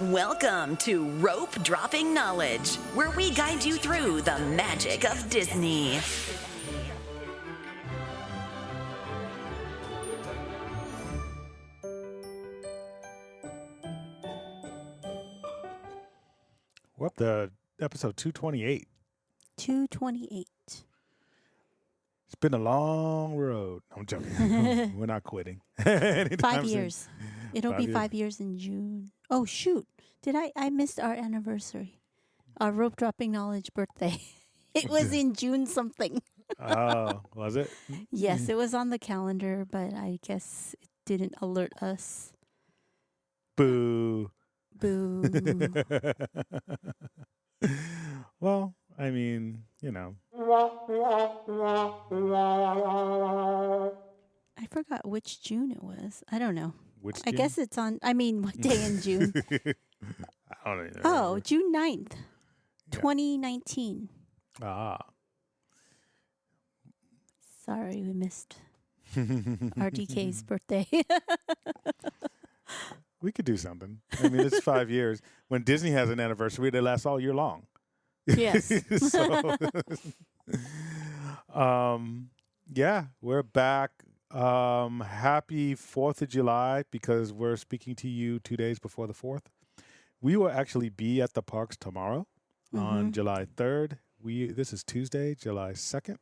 Welcome to Rope Dropping Knowledge, where we guide you through the magic of Disney. We're up to episode 228. 228. It's been a long road. I'm joking. We're not quitting. Anytime 5 soon. years. It'll be 5 years in June. Oh, shoot. I missed our anniversary. Our rope dropping knowledge birthday. It was in June something. Oh, was it? Yes, it was on the calendar, but I guess it didn't alert us. Boo. Boo. Well, I mean, you know. I forgot which June it was. I don't know. Which I June? guess it's on, what day in June? I don't know. Oh, June 9th, 2019. Ah. Sorry, we missed RDK's birthday. We could do something. I mean, it's 5 years. When Disney has an anniversary, they last all year long. Yes. So, yeah, we're back. Happy 4th of July, because we're speaking to you 2 days before the 4th. We will actually be at the parks tomorrow on July 3rd. This is Tuesday, July 2nd.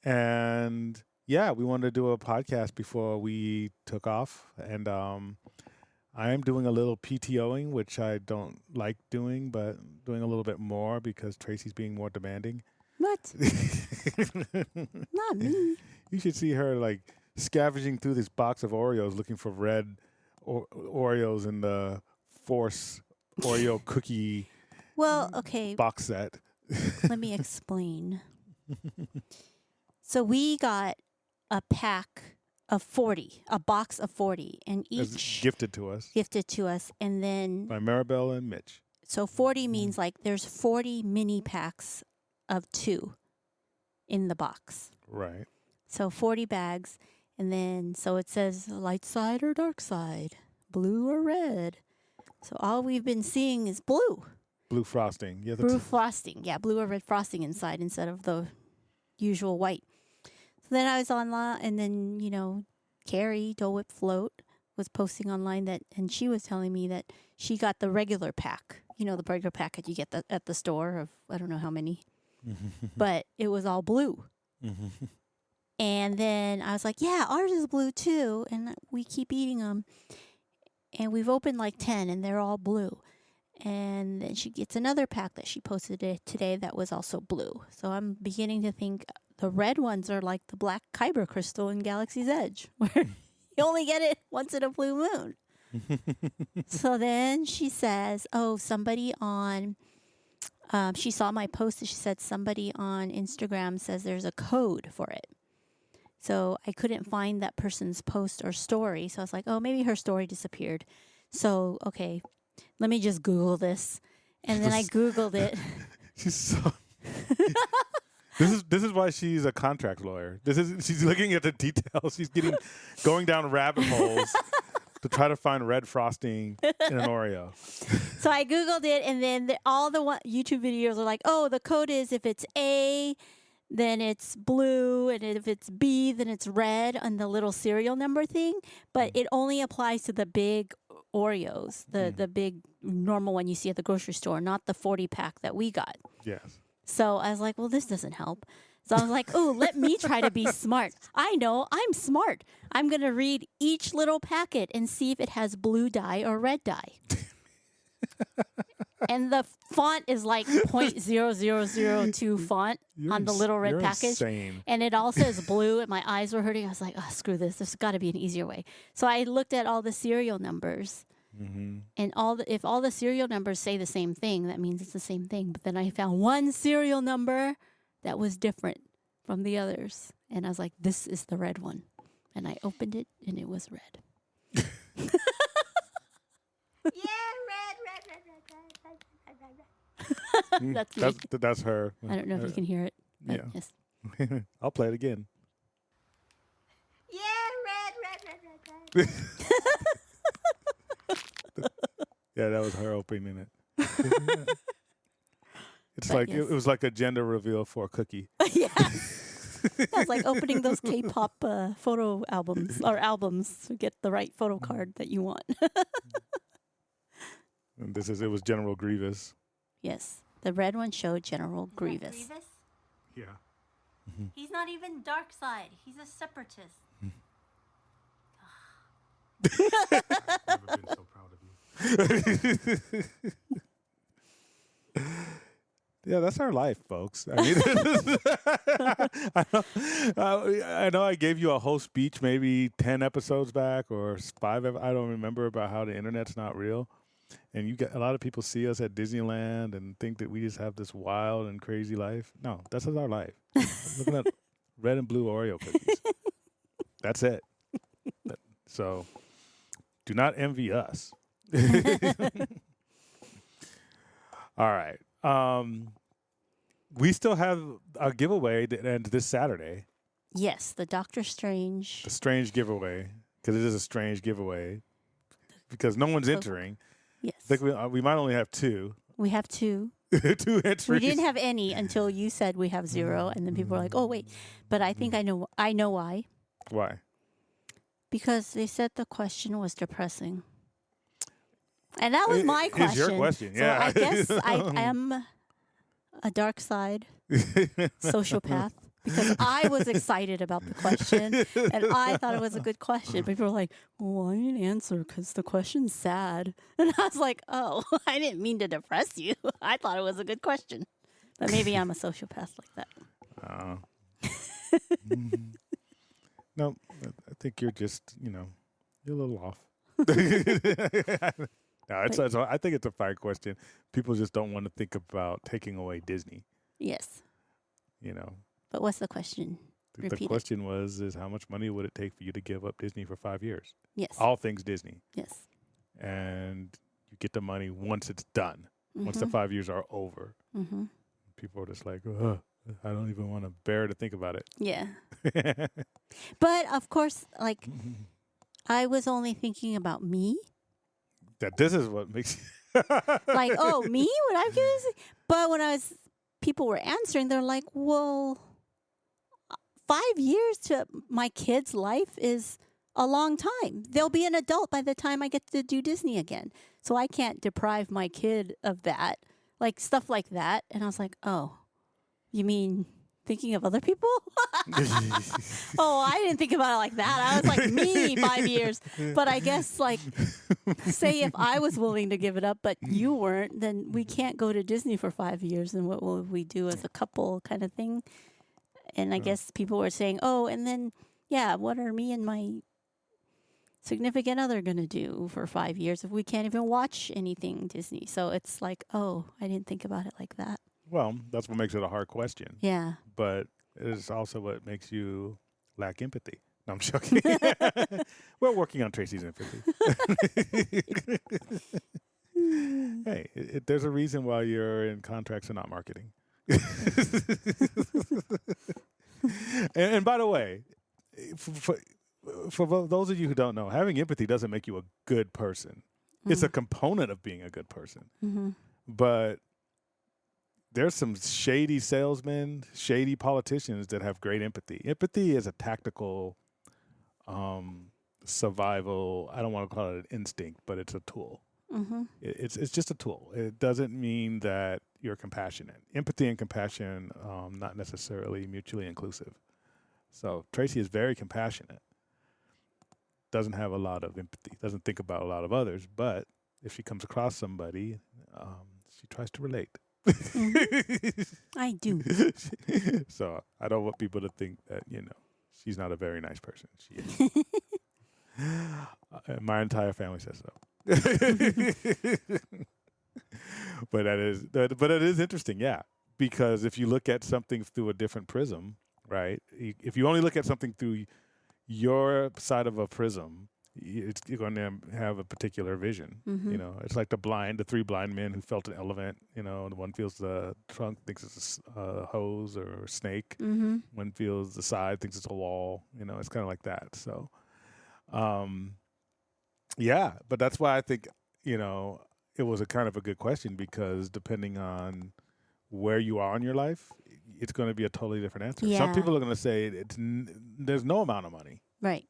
And yeah, we wanted to do a podcast before we took off. And I am doing a little PTOing, which I don't like doing, but doing a little bit more because Tracy's being more demanding. What? Not me. You should see her like scavenging through this box of Oreos looking for red Oreos in the Force Oreo cookie Well, okay, box set. let me explain. So we got a pack of 40, a box of 40, and It's each gifted to us gifted to us. And then, by Maribel and Mitch. so 40 means like there's 40 mini packs of 2 in the box. Right. So 40 bags. And then, so it says light side or dark side, blue or red. So all we've been seeing is blue. Blue frosting. Yeah, Blue frosting. Yeah, blue or red frosting inside instead of the usual white. So then I was online, and then, Carrie, Dole Whip Float, was posting online and she was telling me that she got the regular pack. The regular packet you get at the store of I don't know how many. But it was all blue. And then I was like, yeah, ours is blue too. And we keep eating them. And we've opened like 10 and they're all blue. And then she gets another pack that she posted today that was also blue. So I'm beginning to think the red ones are like the black Kyber crystal in Galaxy's Edge, where you only get it once in a blue moon. So then she says, somebody on, she saw my post and she said somebody on Instagram says there's a code for it. So I couldn't find that person's post or story. So I was like, maybe her story disappeared. So, okay, let me just Google this. And then I Googled it. She's so... This is why she's a contract lawyer. She's looking at the details. She's going down rabbit holes to try to find red frosting in an Oreo. So I Googled it, and then all the YouTube videos are like, the code is if it's A, then it's blue, and if it's B, then it's red on the little serial number thing. But it only applies to the big Oreos, the big normal one you see at the grocery store, not the 40 pack that we got. Yes. So I was like, well, this doesn't help. So I was like, let me try to be smart. I know, I'm smart. I'm going to read each little packet and see if it has blue dye or red dye. And the font is like 0.0002 font on the little red package. Insane. And it all says blue, and my eyes were hurting. I was like, screw this. There's got to be an easier way. So I looked at all the serial numbers. And if all the serial numbers say the same thing, that means it's the same thing. But then I found one serial number that was different from the others. And I was like, this is the red one. And I opened it, and it was red. That's me. That's her. I don't know if you can hear it. But Yeah. yes. I'll play it again. Yeah, red. Yeah, that was her opening it. It's But like yes. it was like a gender reveal for a cookie. Yeah. It's like opening those K-pop photo albums to get the right photo card that you want. And it was General Grievous. Yes, the red one showed General Grievous. Yeah. He's not even dark side. He's a separatist. Never been so proud of you. Yeah, that's our life, folks. I mean, I know I gave you a whole speech maybe 10 episodes back or 5. I don't remember, about how the internet's not real. And you get a lot of people see us at Disneyland and think that we just have this wild and crazy life. No, that's our life. Looking at red and blue Oreo cookies. That's it. So do not envy us. All right. We still have a giveaway that ends this Saturday. Yes, the Doctor Strange. The strange giveaway, because it is a strange giveaway, because no one's entering. Yes, I think we might only have 2. we have 2. 2 entries. We didn't have any until you said we have 0, and then people were like, "Oh wait," but I think I know why. Why? Because they said the question was depressing, and that was my question. It's your question, yeah. So I guess I am a dark side sociopath because I was excited about the question and I thought it was a good question. People were like, "Well, I didn't answer because the question's sad," and I was like, "Oh, I didn't mean to depress you. I thought it was a good question, but maybe I'm a sociopath like that." No, I think you're just, you're a little off. No, I think it's a fine question. People just don't want to think about taking away Disney. Yes, You know, but what's the question? the Repeat it. question is how much money would it take for you to give up Disney for 5 years? Yes, All things Disney, yes. and you get the money once it's done. Once the 5 years are over, Mm-hmm. people are just like, ugh, I don't even want to bear to think about it. Yeah, but of course, like I was only thinking about me. That this is what makes Like, oh, me? Would I give this? But when people were answering, they're like, well, 5 years to my kid's life is a long time. They'll be an adult by the time I get to do Disney again. So I can't deprive my kid of that. Like, stuff like that. And I was like, oh, you mean thinking of other people? Oh, I didn't think about it like that. I was like, me, 5 years. But I guess, like, say if I was willing to give it up, but you weren't, then we can't go to Disney for 5 years. And what will we do as a couple kind of thing? And I guess people were saying, oh, and then, yeah, what are me and my significant other going to do for 5 years if we can't even watch anything Disney? So it's like, oh, I didn't think about it like that. Well, that's what makes it a hard question. Yeah. But it is also what makes you lack empathy. No, I'm joking. We're working on Tracy's empathy. Hey, there's a reason why you're in contracts and not marketing. and by the way, for those of you who don't know, having empathy doesn't make you a good person. It's a component of being a good person. Mm-hmm. But there's some shady salesmen, shady politicians that have great empathy. Empathy is a tactical survival. I don't want to call it an instinct, but it's a tool. Mm-hmm. It's just a tool. It doesn't mean that you're compassionate. Empathy and compassion, not necessarily mutually inclusive. So Tracy is very compassionate. Doesn't have a lot of empathy. Doesn't think about a lot of others. But if she comes across somebody, she tries to relate. Mm-hmm. I do. So I don't want people to think that, she's not a very nice person. She is. My entire family says so. But it is interesting, yeah. Because if you look at something through a different prism, right? If you only look at something through your side of a prism, you're going to have a particular vision. Mm-hmm. It's like the 3 blind men who felt an elephant. The one feels the trunk, thinks it's a hose or a snake. Mm-hmm. One feels the side, thinks it's a wall. It's kind of like that. So, yeah, but that's why I think, it was a kind of a good question because depending on where you are in your life, it's going to be a totally different answer. Some Yeah. people are going to say there's no amount of money. Right.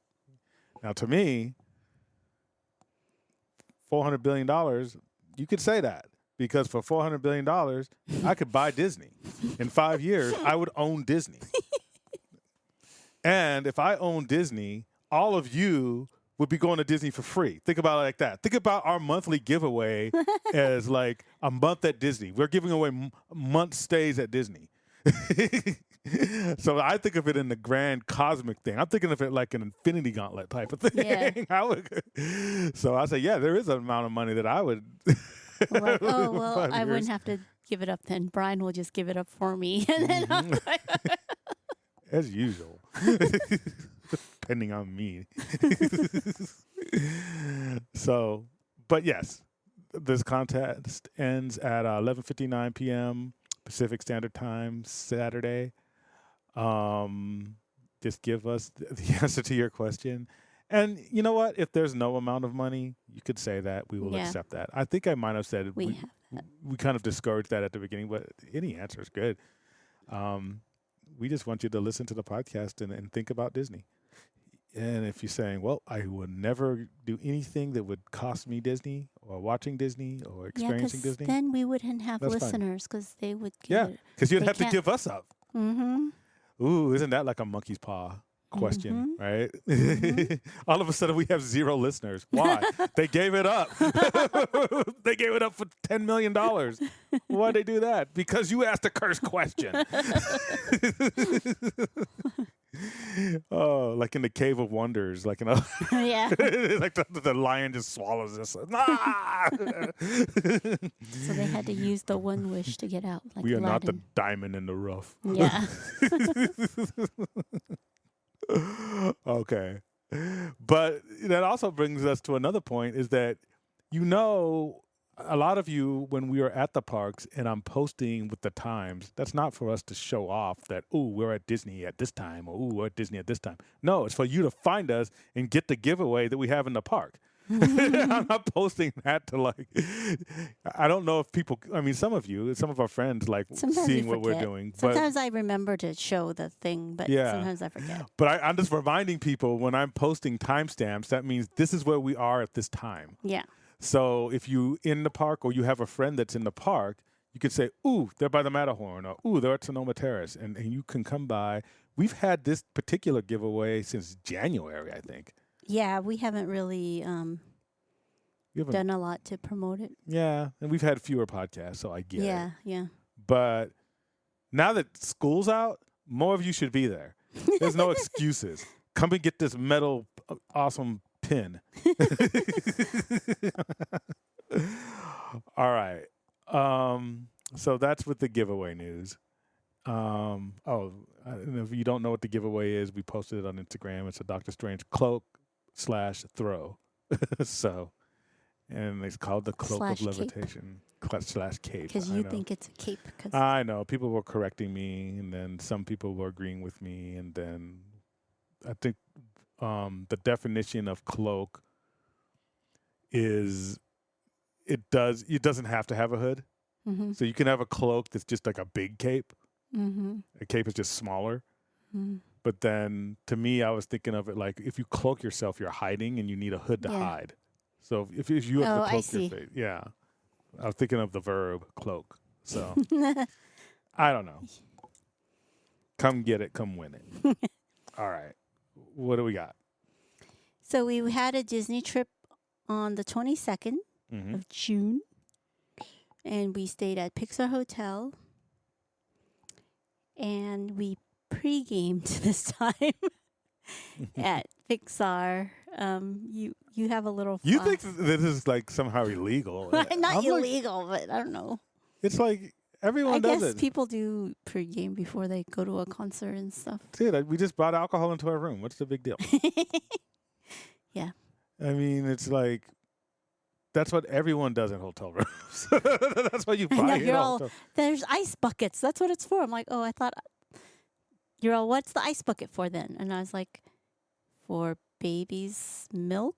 Now, to me, $400 billion, you could say that because for $400 billion, I could buy Disney. In 5 years, I would own Disney. And if I own Disney, all of you would be going to Disney for free. Think about it like that. Think about our monthly giveaway as like a month at Disney. We're giving away month stays at Disney. So I think of it in the grand cosmic thing. I'm thinking of it like an infinity gauntlet type of thing. Yeah. So I say, yeah, there is an amount of money that I would. Like, oh, well, 5 I wouldn't years. have to give it up then. Brian will just give it up for me. And then I'll As usual. Depending on me. So, but yes, this contest ends at 11:59 p.m. Pacific Standard Time, Saturday. Just give us the answer to your question. And you know what? If there's no amount of money, you could say that. We will Yeah. accept that. I think I might have said we have. we kind of discouraged that at the beginning, but any answer is good. We just want you to listen to the podcast and think about Disney. And if you're saying, well, I would never do anything that would cost me Disney or watching Disney or Yeah, experiencing because Disney. then we wouldn't have That's fine. listeners because they would give Yeah, it. because you'd they have to can't- give us up. Mm-hmm. Ooh, isn't that like a monkey's paw question, right? Mhm. All of a sudden we have 0 listeners. Why? They gave it up. They gave it up for $10 million. Why'd they do that? Because you asked a cursed question. Oh, like in the Cave of Wonders, like Yeah. like the lion just swallows this. Ah! So they had to use the one wish to get out. Like We are not the Aladdin. diamond in the rough. Yeah. Okay. But that also brings us to another point is that, a lot of you, when we are at the parks and I'm posting with the times, that's not for us to show off that, ooh, we're at Disney at this time or ooh, we're at Disney at this time. No, it's for you to find us and get the giveaway that we have in the park. I'm not posting that to I don't know if people, some of our friends like Sometimes seeing we what we're forget. doing. But Sometimes I remember to show the thing, but Yeah. sometimes I forget. But I'm just reminding people when I'm posting timestamps, that means this is where we are at this time. Yeah. So if you in the park or you have a friend that's in the park, you could say, ooh, they're by the Matterhorn or ooh, they're at Sonoma Terrace. And you can come by. We've had this particular giveaway since January, I think. Yeah, we haven't really We haven't- done a lot to promote it. Yeah, and we've had fewer podcasts, so I get it. Yeah, yeah. But now that school's out, more of you should be there. There's no excuses. Come and get this metal awesome pin. All right. So that's with the giveaway news. If you don't know what the giveaway is, we posted it on Instagram. It's a Doctor Strange cloak /throw. So, and it's called the Cloak Slash of cape. Levitation / cape. Because I you know. think it's a cape. Cause I know people were correcting me, and then some people were agreeing with me, and then I think the definition of cloak is it doesn't have to have a hood, mm-hmm, so you can have a cloak that's just like a big cape. mm-hmm, A cape is just smaller. mm-hmm. But then to me, I was thinking of it like if you cloak yourself, you're hiding, and you need a hood to Yeah. hide. So if you have Oh, to I cloak see. your face, yeah. I was thinking of the verb cloak. So I don't know. Come get it, come win it. All right. What do we got? So we had a Disney trip on the 22nd Mm-hmm. of June, and we stayed at Pixar Hotel, and we pre-gamed this time at Pixar. You have a little. You think this is like somehow illegal? not I'm like, illegal, but I don't know. it's like everyone I does guess it. people do pre-game before they go to a concert and stuff. Dude, we just brought alcohol into our room. What's the big deal? Yeah. I mean, it's like that's what everyone does in hotel rooms. That's what you I buy know, in you're a all- hotel. There's ice buckets. That's what it's for. I'm like, oh, I thought you're all. What's the ice bucket for then? And I was like, for baby's milk.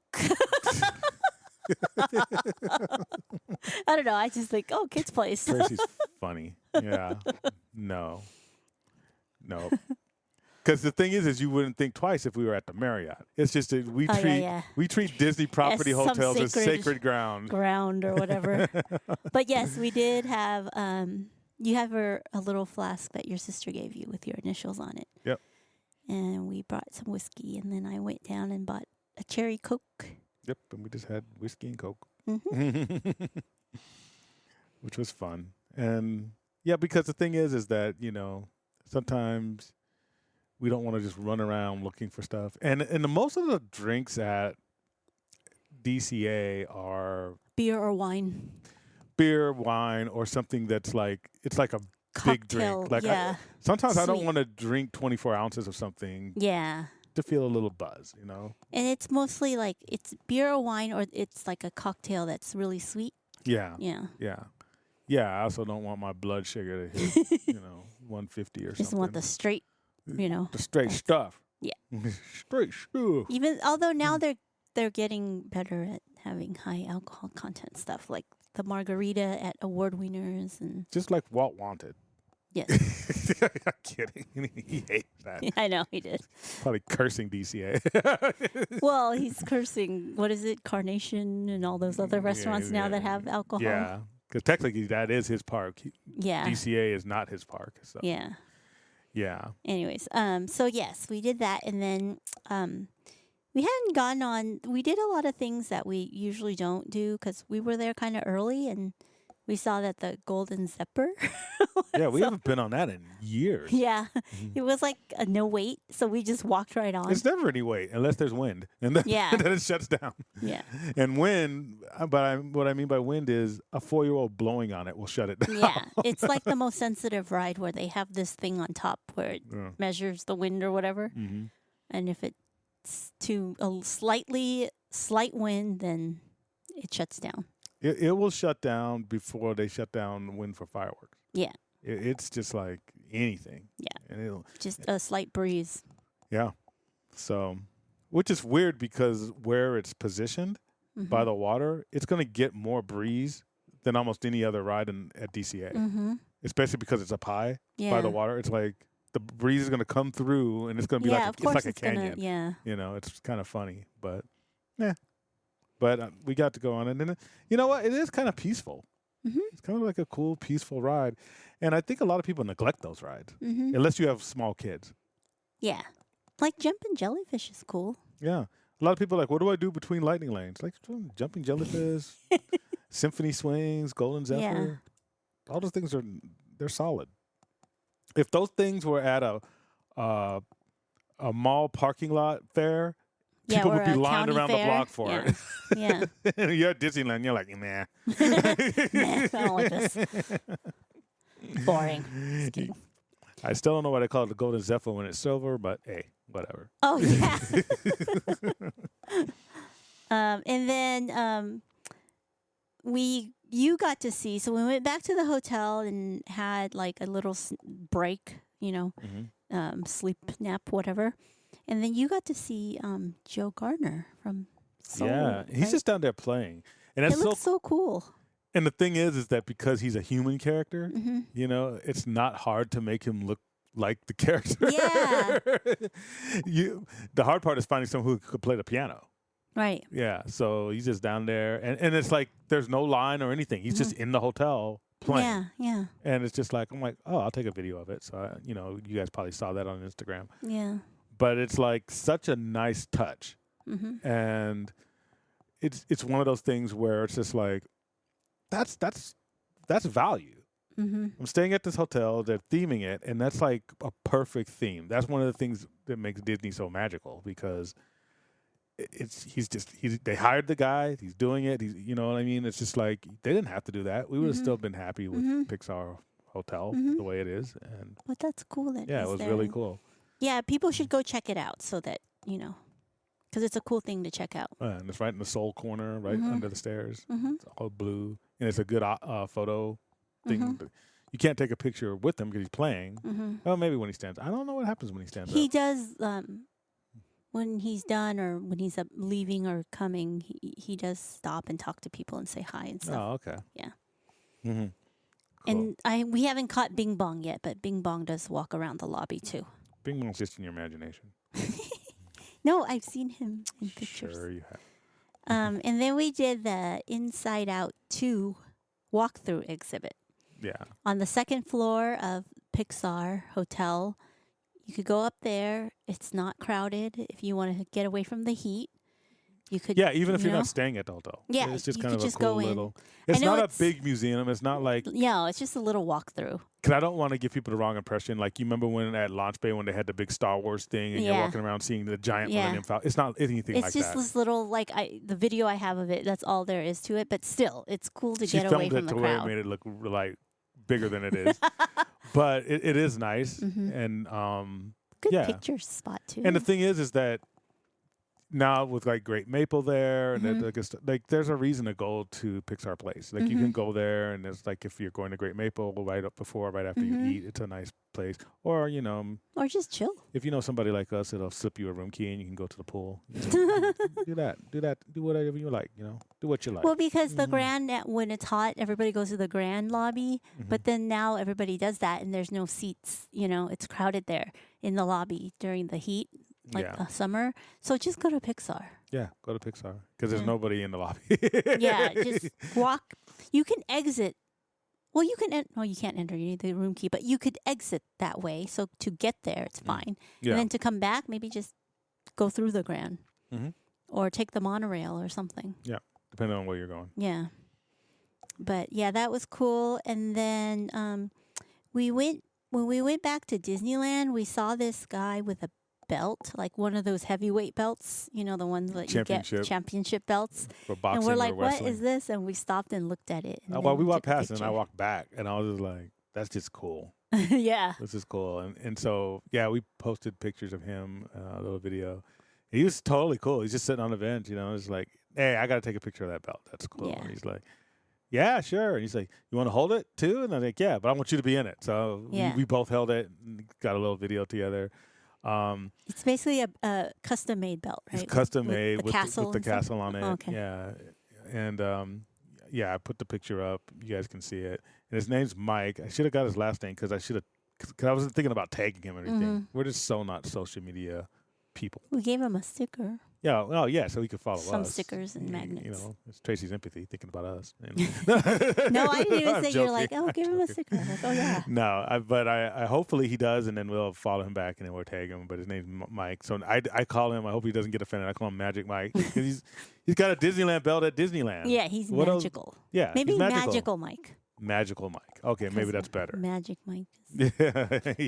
I don't know. I just think, oh, kids' place. Tracy's funny. Yeah. No. Because the thing is you wouldn't think twice if we were at the Marriott. It's just that we Oh, yeah, treat yeah. we treat Disney property some hotels as sacred sacred ground. Ground or whatever. But yes, we did have. You have a little flask that your sister gave you with your initials on it. Yep. And we brought some whiskey, and then I went down and bought a cherry Coke. Yep, and we just had whiskey and Coke. Mm-hmm. Which was fun. And yeah, because the thing is that, sometimes we don't want to just run around looking for stuff. And the most of the drinks at DCA are Beer or wine. beer, wine, or something that's like, it's like a big Cocktail, drink. Like yeah. sometimes I don't Sweet. want to drink 24 ounces of something Yeah. to feel a little buzz, And it's mostly like it's beer or wine, or it's like a cocktail that's really sweet. Yeah. Yeah. Yeah. Yeah, I also don't want my blood sugar to hit, 150 or Just something. want the straight, The straight stuff. Yeah. Straight stuff. Even although now they're getting better at having high alcohol content stuff, like the margarita at Award Winners and Just like Walt wanted. yes. I'm kidding. He hates that. I know he did. Probably cursing DCA. Well, he's cursing. What is it, Carnation and all those other restaurants now that have alcohol. Yeah, because technically that is his park. Yeah. DCA is not his park. So Yeah. yeah. Anyways, so yes, we did that, and then we hadn't gone on. We did a lot of things that we usually don't do because we were there kind of early, and we saw that the Golden Zephyr. Yeah, we So- haven't been on that in years. Yeah, it was like a no wait, so we just walked right on. It's never any wait unless there's wind, and then, Yeah. then it shuts down. Yeah, And wind, what I mean by wind is a 4-year-old blowing on it will shut it down. yeah. It's like the most sensitive ride where they have this thing on top where it Yeah. measures the wind or whatever, Mm-hmm. and if it's to a slight wind, then it shuts down. It will shut down before they shut down wind for fireworks. Yeah. It's just like anything. Yeah. And it'll, Just a slight breeze. yeah. So, which is weird because where it's positioned by the water, it's going to get more breeze than almost any other ride at DCA. Mm-hmm. Especially because it's up high Yeah. by the water. It's like the breeze is going to come through and it's going to be Yeah, like of it's course like a it's canyon. gonna. Yeah. It's kind of funny, but yeah. But we got to go on it, and you know what? It is kind of peaceful. Mhm. It's kind of like a cool, peaceful ride, and I think a lot of people neglect those rides Mm-hmm. unless you have small kids. Yeah. Like jumping jellyfish is cool. Yeah, a lot of people are like, what do I do between lightning lanes? Like jumping jellyfish, symphony swings, golden zephyr. Yeah. All those things they're solid. If those things were at a mall parking lot fair, Yeah, people or would be a lined county around the fair. block for Yeah. Yeah. it. You're at Disneyland, you're like, nah. Nah, I don't like this. Boring. Just kidding. I still don't know why they call it the Golden Zephyr when it's silver, but hey, whatever. Oh yeah. And then you got to see. So we went back to the hotel and had like a little break, sleep nap, whatever. And then you got to see Joe Gardner from Soul. Yeah, he's right? just down there playing, and It that's looks so cool. And the thing is that because he's a human character, Hmm. it's not hard to make him look like the character. Yeah. The hard part is finding someone who could play the piano. Right. Yeah, so he's just down there, and it's like there's no line or anything. He's just in the hotel playing. Yeah. Yeah. And it's just like, I'm like, oh, I'll take a video of it. So, you guys probably saw that on Instagram. Yeah. But it's like such a nice touch. Mm-hmm. And it's one of those things where it's just like, that's value. Mm-hmm. I'm staying at this hotel, they're theming it, and that's like a perfect theme. That's one of the things that makes Disney so magical because they hired the guy, he's doing it, you know what I mean? It's just like they didn't have to do that. We would have still been happy with Pixar Hotel the way it is, and But that's cool that yeah, he's it was there. really cool. Yeah, people should go check it out so that, because it's a cool thing to check out. And it's right in the soul corner, right under the stairs. Mm-hmm. It's all blue, and it's a good photo thing. You can't take a picture with him because he's playing. Mm-hmm. Oh, maybe when he stands. I don't know what happens when he stands He up. does, when he's done or when he's leaving or coming, he does stop and talk to people and say hi and stuff. Oh, okay. Yeah. Mm-hmm. And we haven't caught Bing Bong yet, but Bing Bong does walk around the lobby too. Bing Bong's just in your imagination. No, I've seen him in pictures. Sure you have. And then we did the Inside Out 2 walkthrough exhibit. Yeah. On the second floor of Pixar Hotel. You could go up there. It's not crowded. If you want to get away from the heat, you could. Yeah, even if you're know? not staying at the hotel. Yeah, it's just you kind could of a just cool go in. little. It's know not a it's- big museum. It's not like. Yeah, it's just a little walkthrough. Because I don't want to give people the wrong impression. Like, you remember when at Launch Bay when they had the big Star Wars thing and you're Yeah. walking around seeing the giant Yeah. Millennium Falcon. It's not anything It's like just that. this little the video I have of it. That's all there is to it. But still, it's cool to She get away filmed from it the to where it crowd. made it look like bigger than it is. But it is nice. Mhm. And Good yeah. picture spot too. And the thing is that now with like Great Maple there, and Mhm. like there's a reason to go to Pixar Place. Like you can Mhm. go there, and it's like if you're going to Great Maple right up before, right after Mhm. you eat, it's a nice place. Or or just chill. if you know somebody like us, it'll slip you a room key and you can go to the pool. Do that, do whatever you like. Do what you like. Well, because the Mhm. Grand, when it's hot, everybody goes to the Grand lobby. Mhm. But then now everybody does that, and there's no seats. It's crowded there in the lobby during the heat, like yeah, the summer. So just go to Pixar. yeah, go to Pixar because there's Yeah. nobody in the lobby. Yeah, just walk. You can exit. Well, you can. No, you can't enter. You need the room key, but you could exit that way. So to get there, it's fine. Yeah. And then to come back, maybe just go through the Grand, Mhm. or take the monorail or something. Depending on where you're going. Yeah. But yeah, that was cool. And then when we went back to Disneyland, we saw this guy with a belt, like one of those heavyweight belts, the ones that you get Championship. championship belts. For boxing And we're like, or what wrestling. is this? And we stopped and looked at it. And Well, then we walked took a past it and I picture. walked back, and I was just like, "That's just cool. Yeah. This is cool." And so yeah, we posted pictures of him, a little video. He was totally cool. He's just sitting on the bench, It's like, "Hey, I got to take a picture of that belt. That's cool." Yeah. And he's like, "Yeah, sure." And he's like, "You want to hold it too?" And I'm like, "Yeah, but I want you to be in it." So Yeah. we both held it and got a little video together. It's basically a custom made belt, right? It's custom made the with castle the and stuff? castle on it. Oh, okay. Yeah, and yeah, I put the picture up. You guys can see it. And his name's Mike. I should have got his last name because I was thinking about tagging him and everything. Mhm. We're just so not social media people. We gave him a sticker. Yeah, oh yeah, so he could follow Some us. stickers and magnets. It's Tracy's empathy thinking about us. No, I didn't even I'm say you're like, joking. oh, give him a sticker. I'm like, oh, yeah. No, but I hopefully he does, and then we'll follow him back, and then we'll tag him. But his name's Mike, so I call him. I hope he doesn't get offended. I call him Magic Mike 'cause he's got a Disneyland belt at Disneyland. Yeah, he's What else- magical. Yeah, Maybe he's magical Mike. Magical Mike. Okay, maybe 'Cause that's better. Magic Mike.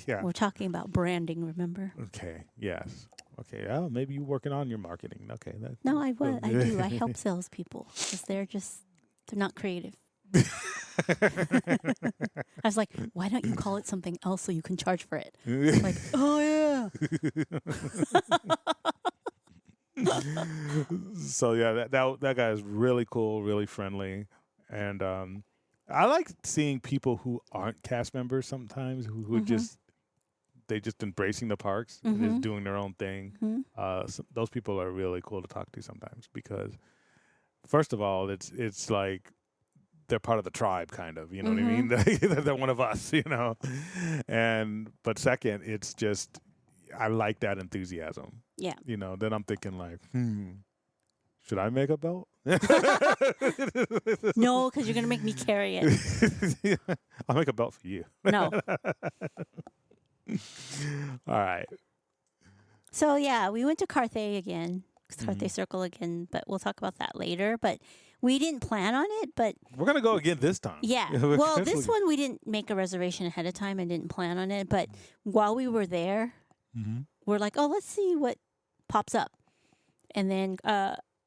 Yeah. We're talking about branding, remember? Okay. Yes. Okay. Oh, maybe you're working on your marketing. Okay. No, I would. I do. I help salespeople because they're not creative. I was like, why don't you call it something else so you can charge for it? Like, oh, yeah. So yeah, that guy is really cool, really friendly, and I like seeing people who aren't cast members sometimes who are just embracing the parks and just doing their own thing. Mhm. Those people are really cool to talk to sometimes because, first of all, it's like they're part of the tribe, kind of. You know what I mean? They're one of us, but second, it's just I like that enthusiasm. Yeah. Then I'm thinking like, should I make a belt? No, because you're going to make me carry it. I'll make a belt for you. No. All right. So, yeah, we went to Carthay again, Carthay Mhm. Circle again, but we'll talk about that later. But we didn't plan on it, but We're going to go again this time. yeah. We're Well, definitely- this one we didn't make a reservation ahead of time and didn't plan on it. But while we were there, Mhm. we're like, oh, let's see what pops up. And then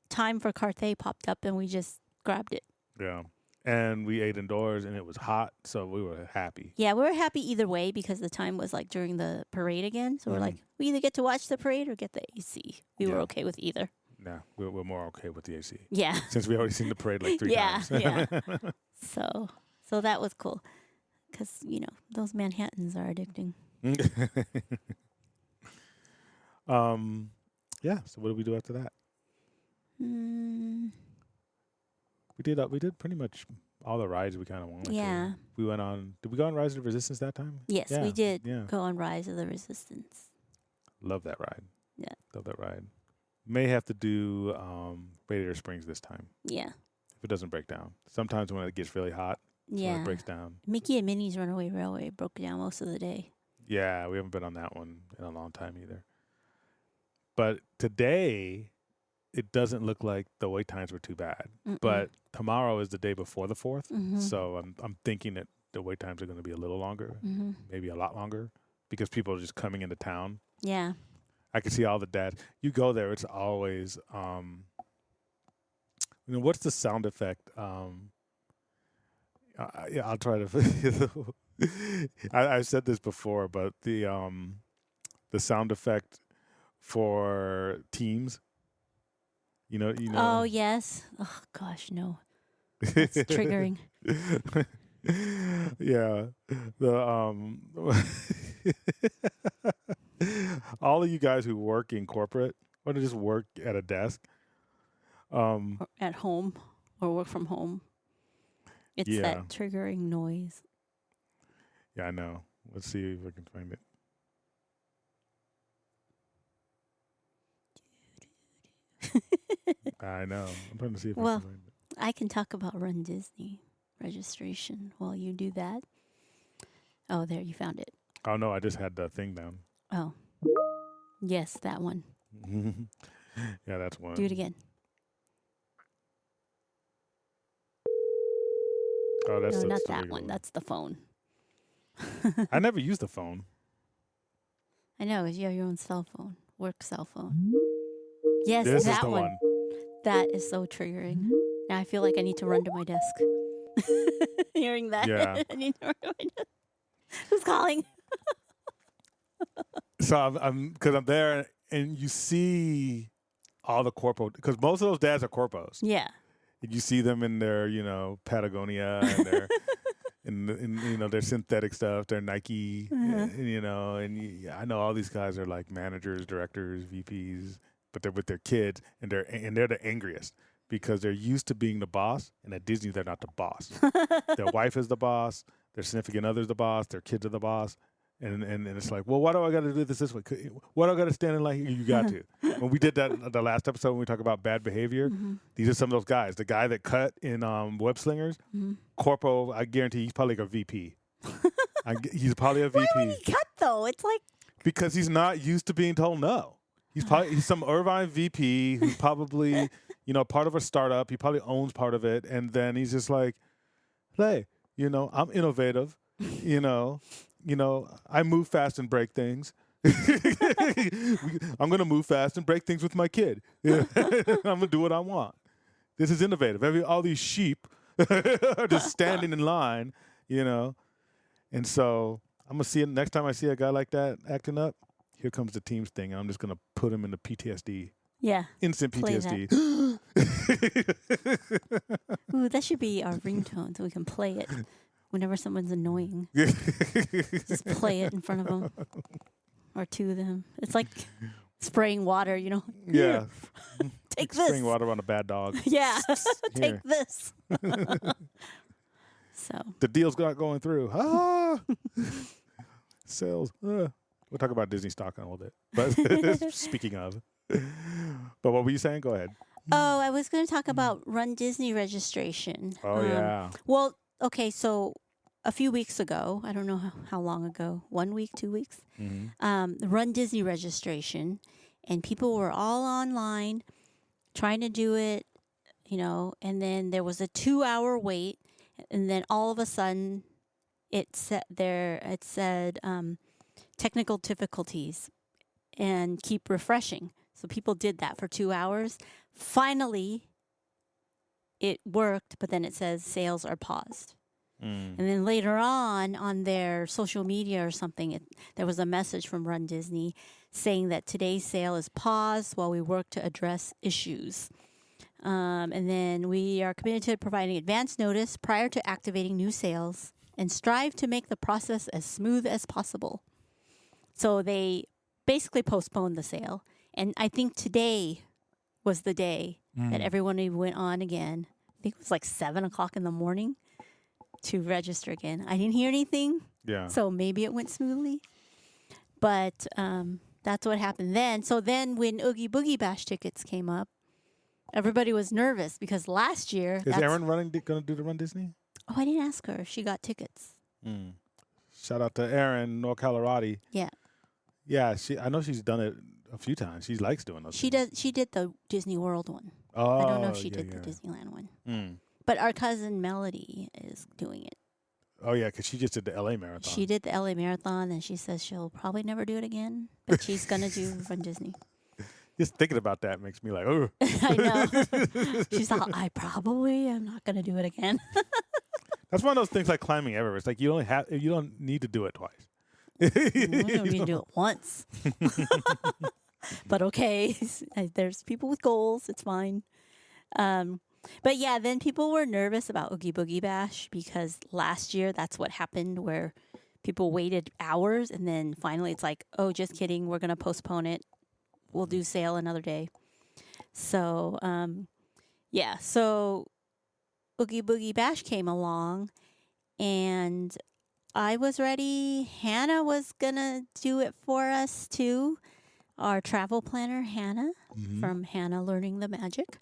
time for Carthay popped up and we just grabbed it. Yeah. And we ate indoors and it was hot, so we were happy. Yeah, we were happy either way because the time was like during the parade again. So we're Mhm. like, we either get to watch the parade or get the AC. We were Yeah. okay with either. Nah, we're more okay with the AC Yeah. since we already seen the parade like 3 Yeah, times. yeah. So that was cool because, those Manhattans are addicting. Yeah. So what did we do after that? Mm, We did pretty much all the rides we kind of wanted. yeah. To. We went on. Did we go on Rise of the Resistance that time? Yes, Yeah, we did Yeah. go on Rise of the Resistance. Love that ride. Yeah. Love that ride. May have to do Radiator Springs this time Yeah. if it doesn't break down. Sometimes when it gets really hot, that's when Yeah. it breaks down. Mickey and Minnie's Runaway Railway broke down most of the day. Yeah, we haven't been on that one in a long time either. But today, it doesn't look like the wait times were too bad. Mm-mm. But tomorrow is the day before the 4th, Mhm. so I'm thinking that the wait times are going to be a little longer, Mhm. maybe a lot longer, because people are just coming into town. Yeah. I can see all the dads. You go there, it's always, what's the sound effect? Yeah, I'll try to. I've said this before, but the sound effect for Teams. You know. Oh yes. Oh gosh, no. That's triggering. Yeah, the all of you guys who work in corporate or to just work at a desk, Or at home or work from home. It's Yeah. that triggering noise. yeah, I know. Let's see if I can find it. I know. I'm trying to see if I Well, can find it. I can talk about Run Disney registration while you do that. Oh, there, you found it. Oh no, I just had the thing down. Oh. Yes, that one. Yeah, that's one. Do it again. Oh, that's No, the, not that's the that regular one. That's the phone. I never use the phone. I know, 'cause you have your own cell phone, work cell phone. Yes, This that is the one. one. That is so triggering. Now I feel like I need to run to my desk. Hearing that, Yeah. I need to run to my desk. Who's calling? So I'm because I'm there and you see all the corpo because most of those dads are corpos. Yeah. And you see them in their Patagonia and their in their synthetic stuff, their Nike, and I know all these guys are like managers, directors, VPs, but they're with their kids and they're the angriest because they're used to being the boss, and at Disney they're not the boss. Their wife is the boss, their significant other's the boss, their kids are the boss. And it's like, well, why do I got to do this way? Why do I got to stand in line? You got to. When we did that the last episode when we talk about bad behavior, these are some of those guys. The guy that cut in Web Slingers, Corpo, I guarantee he's probably like a VP. He's probably a VP. Why would he cut though? It's like Because he's not used to being told no. He's some Irvine VP who's probably part of a startup. He probably owns part of it, and then he's just like, hey, I'm innovative. I move fast and break things. I'm going to move fast and break things with my kid. I'm going to do what I want. This is innovative. All these sheep are just standing in line, And so I'm going to see it next time I see a guy like that acting up. Here comes the Teams thing, and I'm just going to put him into PTSD. yeah. Instant Play PTSD. Ooh, that should be our ringtone so we can play it whenever someone's annoying. Just play it in front of them or to them. It's like spraying water, Yeah. Here, take this. Spraying water on a bad dog. Yeah, Here. take this. So The deal's not going through. Ah! Sales. We'll talk about Disney stock in a little bit. But speaking of. But what were you saying? Go ahead. Oh, I was going to talk about Run Disney registration. Oh, yeah. Well, okay, so a few weeks ago, I don't know how long ago, 1 week, 2 weeks, the Run Disney registration, and people were all online trying to do it, and then there was a 2-hour wait, and then all of a sudden it said technical difficulties and keep refreshing. So people did that for 2 hours. Finally, it worked, but then it says sales are paused. And then later on their social media or something, there was a message from Run Disney saying that today's sale is paused while we work to address issues. And then we are committed to providing advance notice prior to activating new sales and strive to make the process as smooth as possible. So they basically postponed the sale. And I think today was the day that everyone went on again. I think it was like 7 o'clock in the morning to register again. I didn't hear anything, Yeah. so maybe it went smoothly. But that's what happened then. So then when Oogie Boogie Bash tickets came up, everybody was nervous because last year... Is Erin going to do the Run Disney? Oh, I didn't ask her if she got tickets. Shout out to Erin, North Colorado. Yeah. Yeah, I know she's done it a few times. She likes doing those. She did the Disney World one. Oh, I don't know if she yeah, did yeah. the Disneyland one. Mm. But our cousin Melody is doing it. Oh, yeah, because she just did the LA Marathon. She did the LA Marathon, and she says she'll probably never do it again, but she's going to do Run Disney. Just thinking about that makes me like, oh. I know. She's like, I probably am not going to do it again. That's one of those things like climbing Everest. Like you don't need to do it twice. We don't need to do it once. But okay, there's people with goals. It's fine. But yeah, then people were nervous about Oogie Boogie Bash because last year that's what happened where people waited hours and then finally it's like, oh, just kidding. We're going to postpone it. We'll do sale another day. So, yeah. So Oogie Boogie Bash came along and I was ready. Hannah was going to do it for us too. Our travel planner, Hannah, from Hannah Learning the Magic.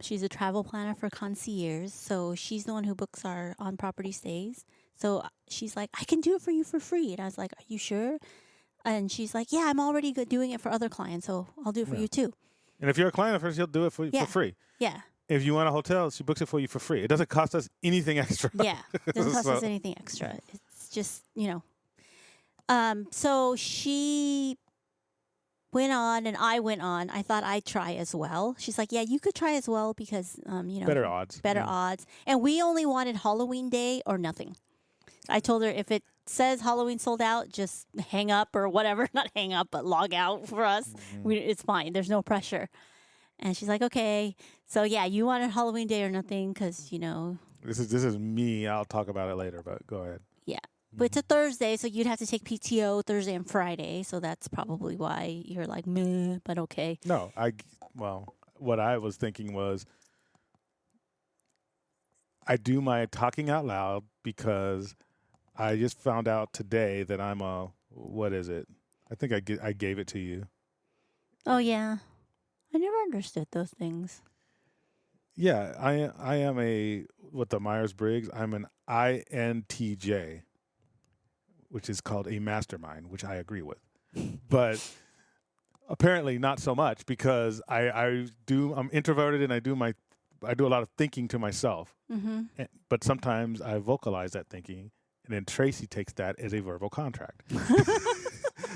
She's a travel planner for concierge, so she's the one who books our on-property stays. So she's like, I can do it for you for free. And I was like, are you sure? And she's like, yeah, I'm already doing it for other clients, so I'll do it for you too. And if you're a client of hers, she'll do it for you for free. Yeah. If you want a hotel, she books it for you for free. It doesn't cost us anything extra. Yeah. It doesn't cost us anything extra. It's just, So she went on and I went on. I thought I'd try as well. She's like, yeah, you could try as well because, better odds. Better odds. And we only wanted Halloween Day or nothing. I told her if it says Halloween sold out, just hang up or whatever. Not hang up, but log out for us. It's fine. There's no pressure. And she's like, okay. So, yeah, you wanted Halloween Day or nothing because, This is me. I'll talk about it later, but go ahead. Yeah. But it's a Thursday, so you'd have to take PTO Thursday and Friday. So that's probably why you're like, meh, but okay. No, what I was thinking was I do my talking out loud because I just found out today that I'm what is it? I think I gave it to you. Oh, yeah. I never understood those things. Yeah, I am with the Myers-Briggs, I'm an INTJ, which is called a mastermind, which I agree with. But apparently not so much because I'm introverted and I do a lot of thinking to myself. But sometimes I vocalize that thinking, and then Tracy takes that as a verbal contract.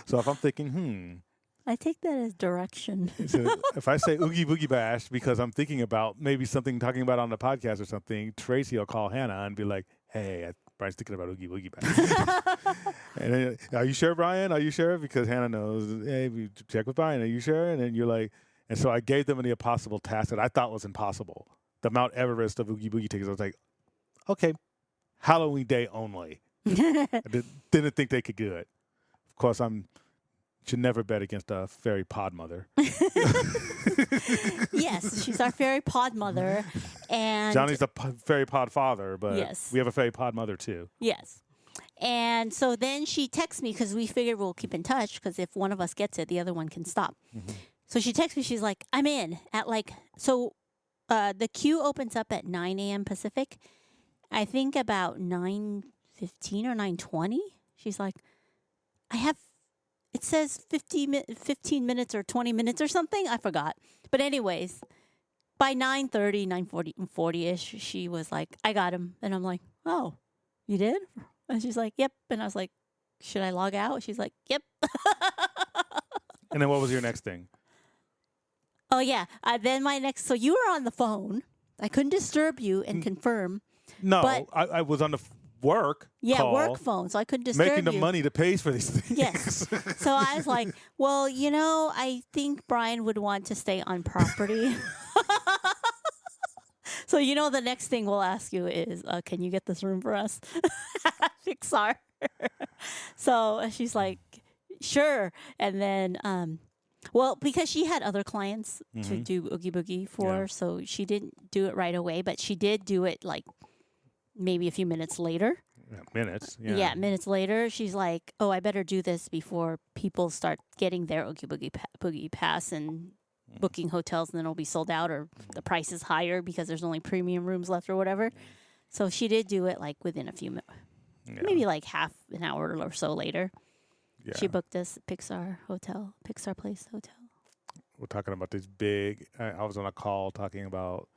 So if I'm thinking, I take that as direction. so if I say Oogie Boogie Bash because I'm thinking about maybe something talking about on the podcast or something, Tracy will call Hannah and be like, hey, Brian's thinking about Oogie Boogie Bash. And then, are you sure, Brian? Are you sure? Because Hannah knows, hey, we check with Brian. Are you sure? And then you're like, and so I gave them the impossible task that I thought was impossible. The Mount Everest of Oogie Boogie tickets. I was like, okay, Halloween Day only. I didn't think they could do it. Of course, should never bet against a fairy pod mother. Yes, she's our fairy pod mother. And Johnny's the fairy pod father, but yes, we have a fairy pod mother too. Yes. And so then she texts me because we figured we'll keep in touch because if one of us gets it, the other one can stop. So she texts me. She's like, I'm in at the queue opens up at 9 a.m. Pacific. I think about 9:15 or 9:20. She's like, it says 15 minutes or 20 minutes or something. I forgot. But anyways, by 9:30, 9:40-ish, she was like, I got him. And I'm like, oh, you did? And she's like, yep. And I was like, should I log out? She's like, yep. And then what was your next thing? Oh, yeah. Then so you were on the phone. I couldn't disturb you and confirm. No, but I was on the work call, work phone, so I couldn't disturb you. making the money that pays for these things. Yes. So I was like, well, I think Brian would want to stay on property. So, the next thing we'll ask you is, can you get this room for us? Pixar. So she's like, sure. And then Well, because she had other clients to Mhm. do Oogie Boogie for, Yeah. so she didn't do it right away, but she did do it like maybe a few minutes later. Yeah, minutes. Yeah, minutes later, she's like, "Oh, I better do this before people start getting their Oogie Boogie pass and booking hotels, and then it'll be sold out, or the price is higher because there's only premium rooms left, or whatever." So she did do it like within a few minutes, Yeah. maybe like half an hour or so later. Yeah. She booked us Pixar Place Hotel. We're talking about this big. I was on a call talking about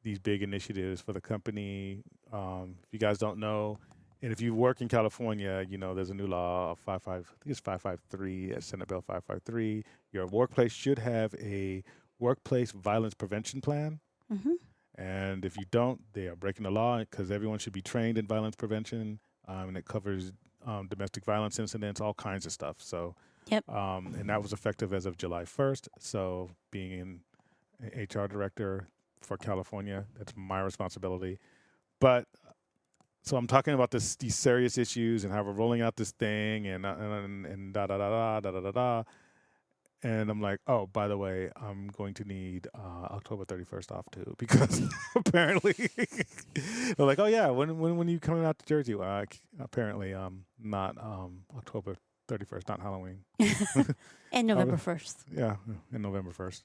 these big initiatives for the company. If you guys don't know, and if you work in California, you know there's a new law, I think it's 553, Senate Bill 553. Your workplace should have a workplace violence prevention plan. Mm-hmm. And if you don't, they are breaking the law because everyone should be trained in violence prevention, and it covers domestic violence incidents, all kinds of stuff. So, Yep. And that was effective as of July 1st. So, being an HR director for California, that's my responsibility. But so I'm talking about these serious issues and how we're rolling out this thing and da da da da da da da. And I'm like, oh, by the way, I'm going to need October 31st off too because apparently they're like, oh yeah, when are you coming out to Jersey? Well, apparently not October 31st, not Halloween. And November 1st. Yeah, in November 1st.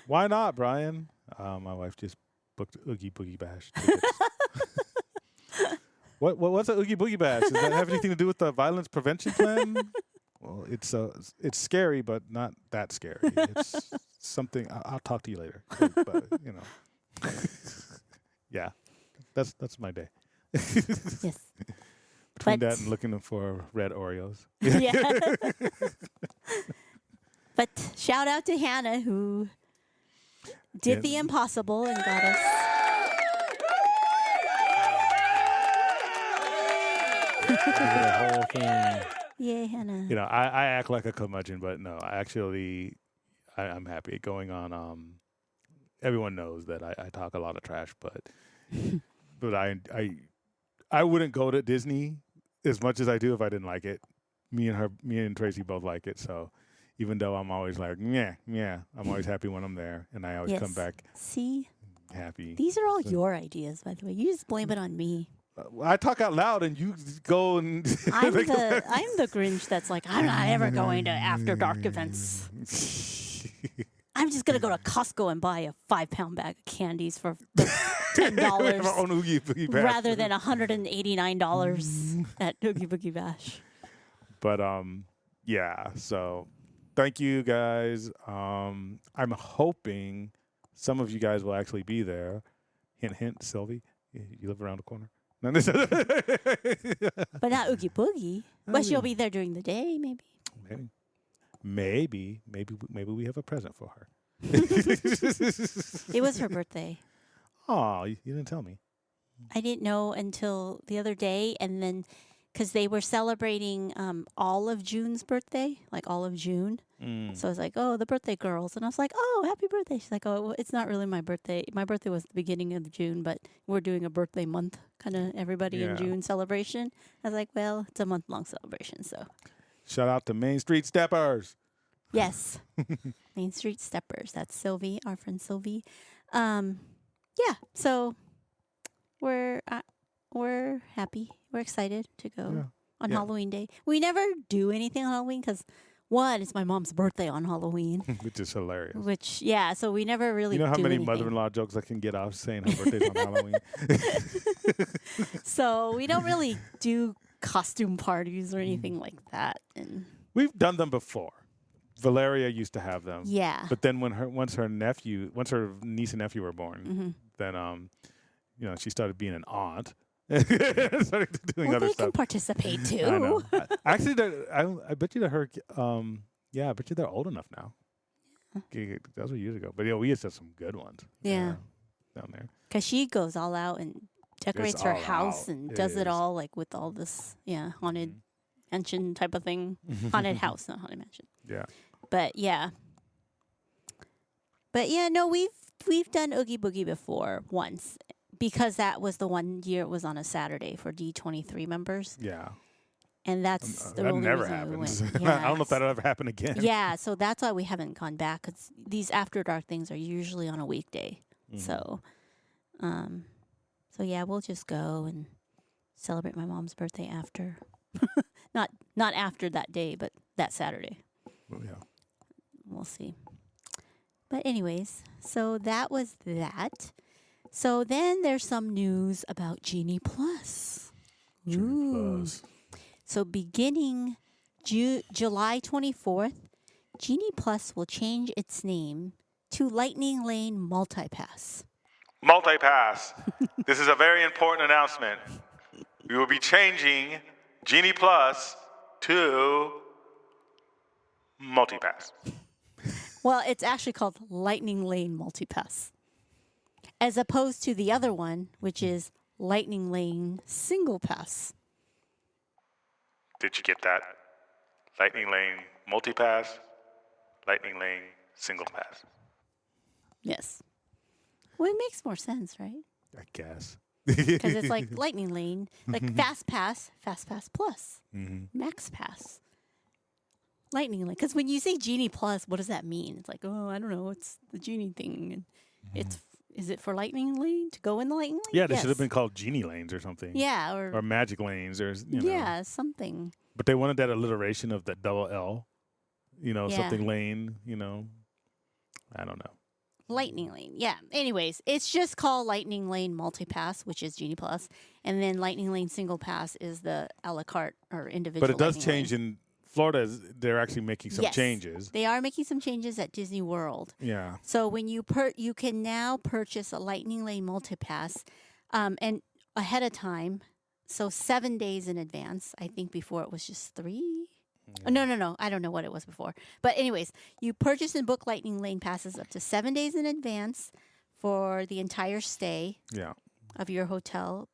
Why not, Brian? My wife just booked Oogie Boogie Bash tickets. What's a Oogie Boogie Bash? Does that have anything to do with the violence prevention plan? Well, it's scary, but not that scary. It's something. I'll talk to you later. But you know, yeah, that's my day. Yes. Between But- that and looking for red Oreos. Yeah. But shout out to Hannah who did Yeah. the impossible and got us. The whole thing. Yay, Hannah. You know, I act like a curmudgeon, but no, I'm happy going on. Everyone knows that I talk a lot of trash, but I wouldn't go to Disney as much as I do if I didn't like it. Me and Tracy both like it, so even though I'm always like, yeah, I'm always happy when I'm there, and I always come Yes. back See, happy. these are all your ideas, by the way. You just blame it on me. I talk out loud, and you go and I'm the Grinch that's like, I'm not ever going to after dark events. I'm just gonna go to Costco and buy a 5-pound bag of candies for $10 Our own Oogie Boogie Bash. rather than $189 at Oogie Boogie Bash. But yeah. So thank you guys. I'm hoping some of you guys will actually be there. Hint, hint. Sylvie, you live around the corner. No, this- But not Oogie Boogie. But she'll be there during the day, maybe. maybe we have a present for her. It was her birthday. Oh, you didn't tell me. I didn't know until the other day, and then because they were celebrating all of June's birthday, like all of June. So I was like, oh, the birthday girls. And I was like, oh, happy birthday. She's like, oh, well, it's not really my birthday. My birthday was the beginning of June, but we're doing a birthday month, kind of everybody Yeah. in June celebration. I was like, well, it's a month-long celebration, so. Shout out to Main Street Steppers. Yes. Main Street Steppers. That's Sylvie, our friend Sylvie. Yeah, so we're happy. We're excited to go Yeah. on Yeah. Halloween Day. We never do anything on Halloween because, one, it's my mom's birthday on Halloween, Which is hilarious. which, yeah, so we never really You know how do many anything. mother-in-law jokes I can get off saying her birthday's on Halloween? So we don't really do costume parties or anything like that. And We've done them before. Valeria used to have them. yeah. But then once her niece and nephew were born, then she started being an aunt. Started doing Well, other they can stuff. participate too. I know. Actually, I bet you that her. I bet you they're old enough now. Those were years ago, but yeah, we used to have some good ones. Yeah. Down there. Because she goes all out and decorates her all house out. and It does it is. all like with all this, haunted mansion type of thing. Haunted house, not haunted mansion. Yeah. But yeah. No, we've done Oogie Boogie before once because that was the one year it was on a Saturday for D23 members. Yeah. And that's the that only never reason we happens. went. I don't know if that'll ever happen again. Yeah, so that's why we haven't gone back, because these After Dark things are usually on a weekday. So, so yeah, we'll just go and celebrate my mom's birthday after. Not after that day, but that Saturday. Well, yeah. We'll see. But anyways, so that was that. So then there's some news about Genie Plus. Genie Plus. So beginning July 24th, Genie Plus will change its name to Lightning Lane Multipass. Multipass. This is a very important announcement. We will be changing Genie Plus to Multipass. Well, it's actually called Lightning Lane Multipass, as opposed to the other one, which is Lightning Lane Single Pass. Did you get that? Lightning Lane Multipass, Lightning Lane Single Pass. Yes. Well, it makes more sense, right? I guess. Because it's like Lightning Lane, like Fast Pass Plus, Mm-hmm. Max Pass, Lightning Lane. Because when you say Genie Plus, what does that mean? It's like, oh, I don't know. It's the Genie thing. And is it for Lightning Lane to go in the Lightning Lane? Yeah, they Yes. should have been called Genie Lanes or something. Yeah, Or Magic Lanes or, you know. yeah, something. But they wanted that alliteration of that double L, Yeah. something lane, I don't know. Lightning Lane. Yeah. Anyways, it's just called Lightning Lane Multipass, which is Genie Plus, and then Lightning Lane Single Pass is the a la carte or individual. But it does Lightning change Lane. in Florida. They're actually making some Yes. changes. They are making some changes at Disney World. Yeah. So when you can now purchase a Lightning Lane Multipass, and ahead of time, so 7 days in advance. I think before it was just 3. Oh, no. I don't know what it was before. But anyways, you purchase and book Lightning Lane passes up to 7 days in advance for the entire stay Yeah. of your hotel.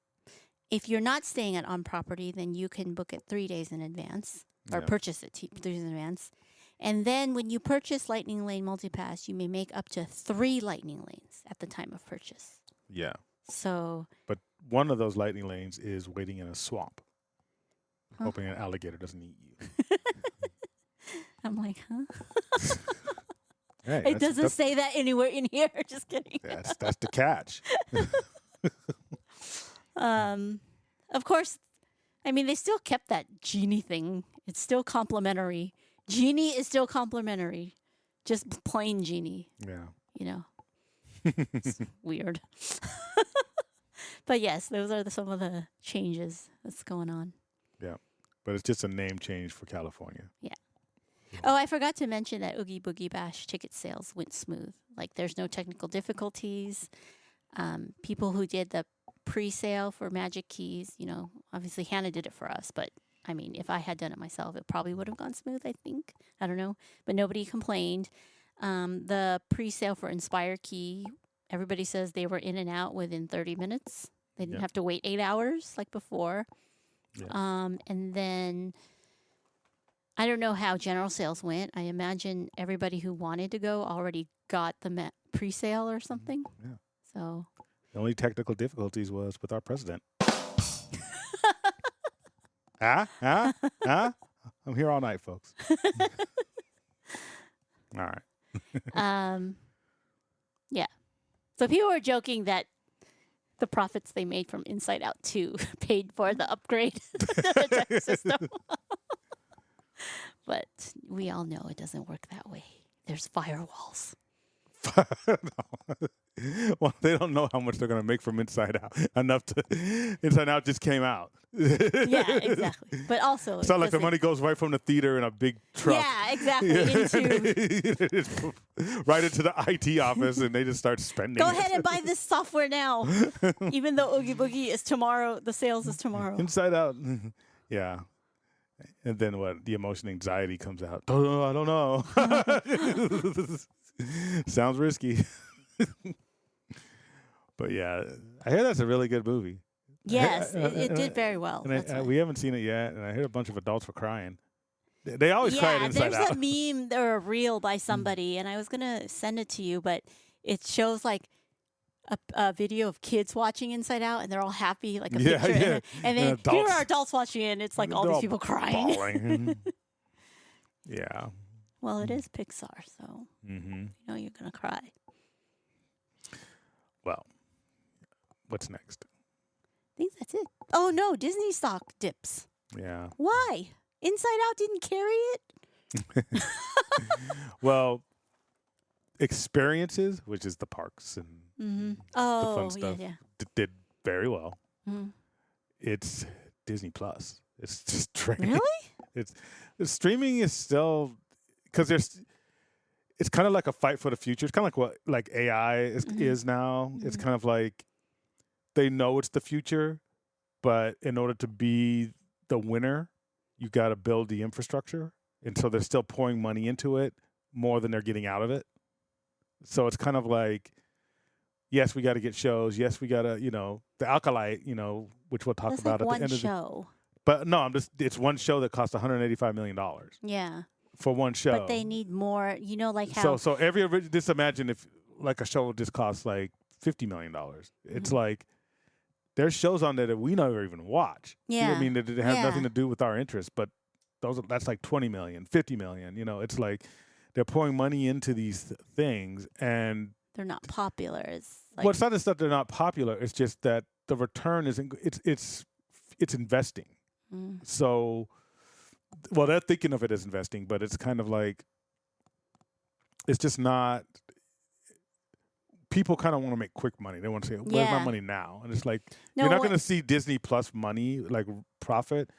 If you're not staying on property, then you can book it 3 days in advance or Yeah. purchase it 3 days in advance. And then when you purchase Lightning Lane Multipass, you may make up to 3 Lightning Lanes at the time of purchase. Yeah. So, But one of those lightning lanes is waiting in a swamp, hoping an alligator doesn't eat you. I'm like, huh? Hey, It doesn't say that anywhere in here. Just kidding. that's the catch. Of course, I mean, they still kept that Genie thing. It's still complimentary. Genie is still complimentary. Just plain Genie, Yeah. you know. It's weird. But yes, those are some of the changes that's going on. Yeah. But it's just a name change for California. Oh, I forgot to mention that Oogie Boogie Bash ticket sales went smooth. Like, there's no technical difficulties. People who did the pre-sale for Magic Keys, obviously Hannah did it for us. But, I mean, if I had done it myself, it probably would have gone smooth, I think. I don't know. But nobody complained. The pre-sale for Inspire Key, everybody says they were in and out within 30 minutes. They didn't Yeah. have to wait 8 hours like before. Yeah. And then I don't know how general sales went. I imagine everybody who wanted to go already got the pre-sale or something. Yeah. So The only technical difficulties was with our president. Huh? I'm here all night, folks. All right. yeah. So people were joking that the profits they made from Inside Out 2 paid for the upgrade to the tech system. But we all know it doesn't work that way. There's firewalls. Well, they don't know how much they're going to make from Inside Out. Inside Out just came out. Yeah, exactly. But also, It's not like the money goes right from the theater in a big truck. Yeah, exactly. Into right into the IT office, and they just start spending. go it. ahead and buy this software now. Even though Oogie Boogie is tomorrow, the sales is tomorrow. Inside Out. Yeah. And then what? The emotion anxiety comes out. I don't know. Sounds risky. But yeah, I hear that's a really good movie. Yes, it did very well. And That's why. we haven't seen it yet, and I hear a bunch of adults were crying. They always cry at Inside there's Out. a meme or a reel by somebody, and I was gonna send it to you, but it shows like a video of kids watching Inside Out, and they're all happy, like a Yeah, picture, yeah. and then And here adults- are adults watching it, and it's like all They're these people crying. bawling. Yeah. Well, it is Pixar, so Mm-hmm. you know you're gonna cry. Well, what's next? I think that's it. Oh no, Disney stock dips. Yeah. Why? Inside Out didn't carry it. Well, experiences, which is the parks and Mm-hmm. the Oh fun stuff, yeah. did very well. Mm. It's Disney Plus. It's just training. Really? It's the streaming is still because it's kind of like a fight for the future. It's kind of like what like AI is now. It's kind of like they know it's the future, but in order to be the winner, you got to build the infrastructure, and so they're still pouring money into it more than they're getting out of it. So it's kind of like, yes, we got to get shows. Yes, we got to, the Alkalite, which we'll talk That's about like at one the end of the. show. But no, it's one show that costs $185 million Yeah, for one show. but they need more. You know, like how So every just imagine if like a show just costs like $50 million. It's like there's shows on there that we never even watch. You know what I Yeah. mean, that have Yeah. nothing to do with our interests, but that's like 20 million, 50 million. It's like they're pouring money into these things, and they're not popular. It's like well, it's not just that they're not popular. It's just that the return isn't. It's investing. mm, So, well, they're thinking of it as investing, but it's kind of like it's just not. People kind of want to make quick money. They want to say, "Where's my Yeah. money now?" And it's like No, you're not what- going to see Disney Plus money like profit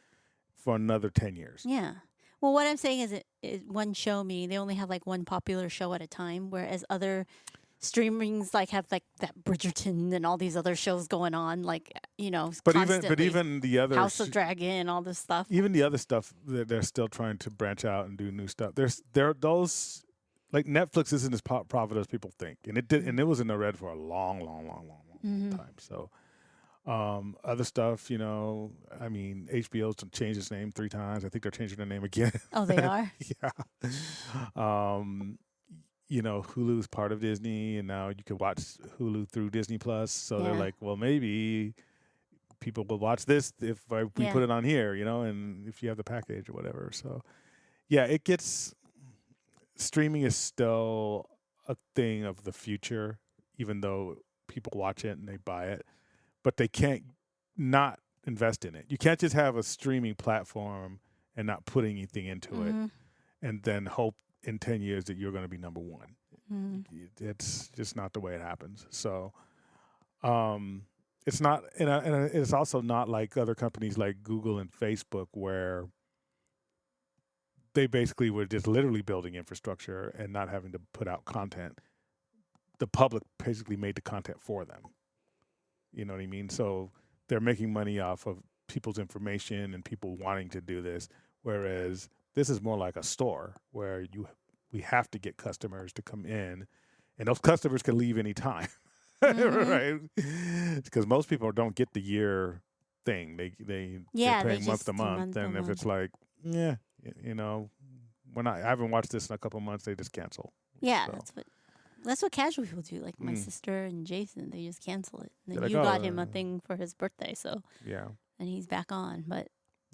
for another 10 years. yeah. Well, what I'm saying is, one show meaning they only have like one popular show at a time, whereas other streamings like have like that Bridgerton and all these other shows going on, like But constantly. even the other House of Dragon, all this stuff. even the other stuff they're still trying to branch out and do new stuff. There those like Netflix isn't as profitable as people think, and it was in the red for a long time. So other stuff, I mean, HBO's changed its name 3 times. I think they're changing their name again. Oh, they are. Yeah. Hulu's part of Disney, and now you can watch Hulu through Disney Plus. So they're Yeah. like, well, maybe people will watch this if we Yeah. put it on here, and if you have the package or whatever. So, yeah, streaming is still a thing of the future, even though people watch it and they buy it, but they can't not invest in it. You can't just have a streaming platform and not put anything into it Mhm. and then hope in 10 years that you're going to be number one. Mhm. It's just not the way it happens. So, it's not, and it's also not like other companies like Google and Facebook where they basically were just literally building infrastructure and not having to put out content. The public basically made the content for them. You know what I mean? So they're making money off of people's information and people wanting to do this, whereas this is more like a store where we have to get customers to come in, and those customers can leave anytime, right? Because most people don't get the year thing. They're Yeah, they paying month just to do month, month to and if month. it's like, I haven't watched this in a couple of months, they just cancel. Yeah, So. that's what casual people do. Like my Mm. sister and Jason, they just cancel it. And They're then like, you got him a "Oh, thing for his birthday, so Yeah, and he's back on. But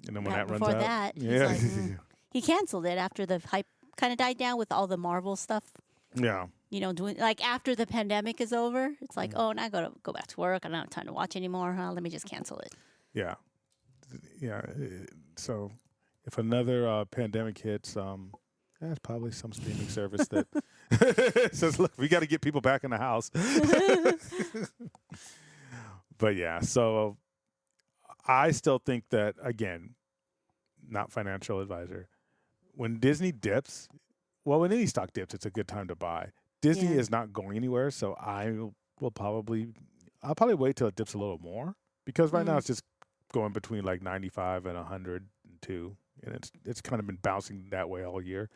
and then when Not that runs before out, that, he's yeah, like, he canceled it after the hype kind of died down with all the Marvel stuff. yeah. Doing like after the pandemic is over, it's Mm. like, oh, now I gotta go back to work. I don't have time to watch anymore. Let me just cancel it. Yeah, yeah. So if another pandemic hits, that's probably some streaming service that says, "Look, we got to get people back in the house." But yeah, so I still think that, again, not financial advisor. When Disney dips, when any stock dips, it's a good time to buy. Disney Yeah. is not going anywhere, so I'll probably wait till it dips a little more, because right now it's just going between like 95 and 102, and it's kind of been bouncing that way all year.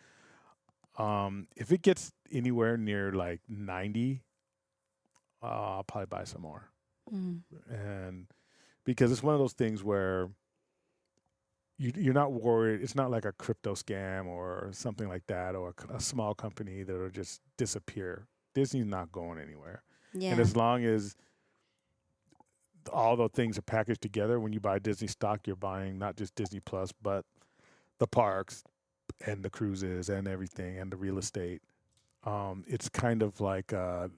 If it gets anywhere near like 90, I'll probably buy some more. Mm. And because it's one of those things where you're not worried. It's not like a crypto scam or something like that, or a small company that'll just disappear. Disney's not going anywhere. Yeah. And as long as all the things are packaged together, when you buy Disney stock, you're buying not just Disney Plus, but the parks and the cruises and everything and the real estate. It's kind of like a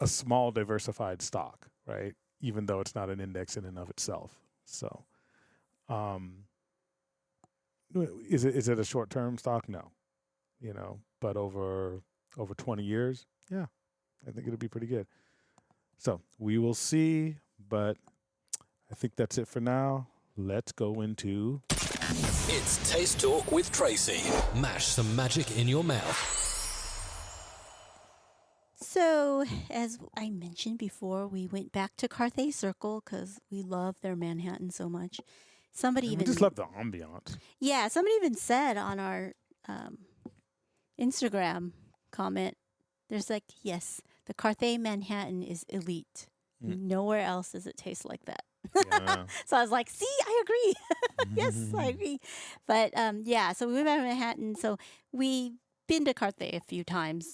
small diversified stock, right? Even though it's not an index in and of itself. So, is it a short term stock? No, but over 20 years, yeah, I think it'll be pretty good. So we will see, but I think that's it for now. Let's go into It's Taste Talk with Tracy. Mash some magic in your mouth. So, as I mentioned before, we went back to Carthay Circle because we love their Manhattan so much. Somebody we even just love the ambiance. Yeah, somebody even said on our Instagram comment, there's like, yes, the Carthay Manhattan is elite. Nowhere else does it taste like that. Yeah. So I was like, see, I agree. Yes, I agree. But yeah, so we went back to Manhattan. So we've been to Carthay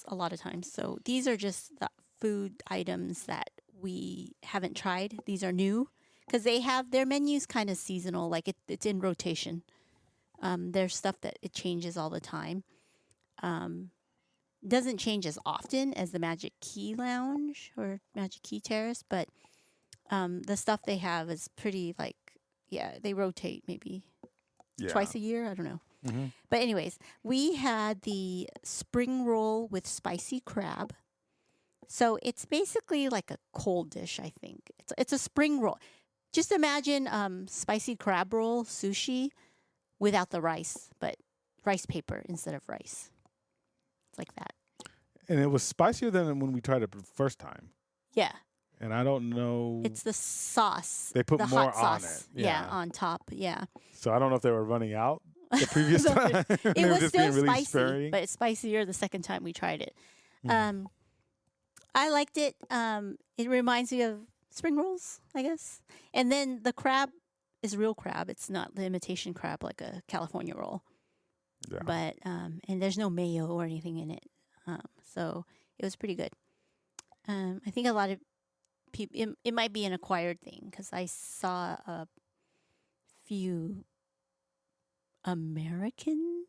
a lot of times. So these are just the food items that we haven't tried. These are new because they have their menus kind of seasonal, like it's in rotation. There's stuff that it changes all the time. Doesn't change as often as the Magic Key Lounge or Magic Key Terrace, but the stuff they have is pretty they rotate maybe twice a year. I don't know. Mm-hmm. But anyways, we had the spring roll with spicy crab. So it's basically like a cold dish, I think. It's a spring roll. Just imagine spicy crab roll sushi without the rice, but rice paper instead of rice. It's like that. And it was spicier than when we tried it the first time. Yeah. And I don't know. It's the sauce. They put the more hot on sauce. it. Yeah, on top. Yeah. So I don't know if they were running out the previous time. It They were was just still being really spicy, sparing. but it's spicier the second time we tried it. Mhm. I liked it. It reminds me of spring rolls, I guess. And then the crab is real crab. It's not the imitation crab like a California roll. Yeah. But and there's no mayo or anything in it. So it was pretty good. I think a lot of people, it might be an acquired thing because I saw a few Americans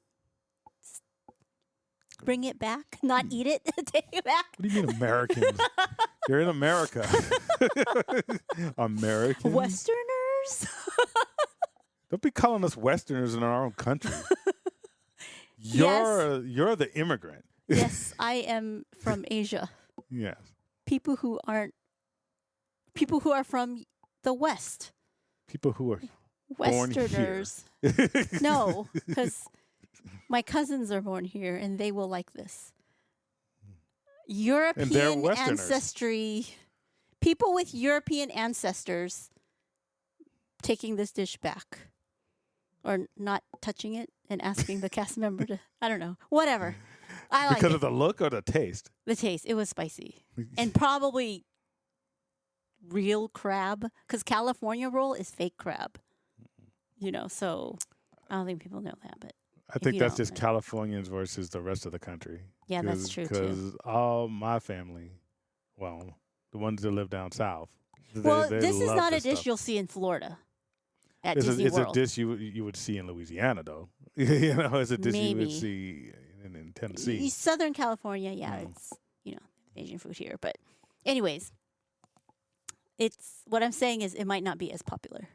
bring it back, not eat it, take it back. What do you mean Americans? You're in America. Americans? Westerners? Don't be calling us Westerners in our own country. You're the immigrant. Yes, I am from Asia. Yes. People who are from the West. People who are born here. Westerners. No, because my cousins are born here and they will like this. European Westerners. ancestry. People with European ancestors taking this dish back. Or not touching it and asking the cast member to, I don't know, whatever. I like Because it. of the look or the taste? The taste. It was spicy. And probably real crab. Because California roll is fake crab. So I don't think people know that. But I think you that's don't, just Californians versus the rest of the country. yeah, that's true too. Because all my family, well, the ones that live down south, Well, they this is love not a this dish stuff. you'll see in Florida at It's Disney it's World. a dish you would see in Louisiana, though. It's a dish you Maybe. would see in Tennessee. Southern California, yeah, Mm. it's Asian food here. But anyways, it's what I'm saying is it might not be as popular.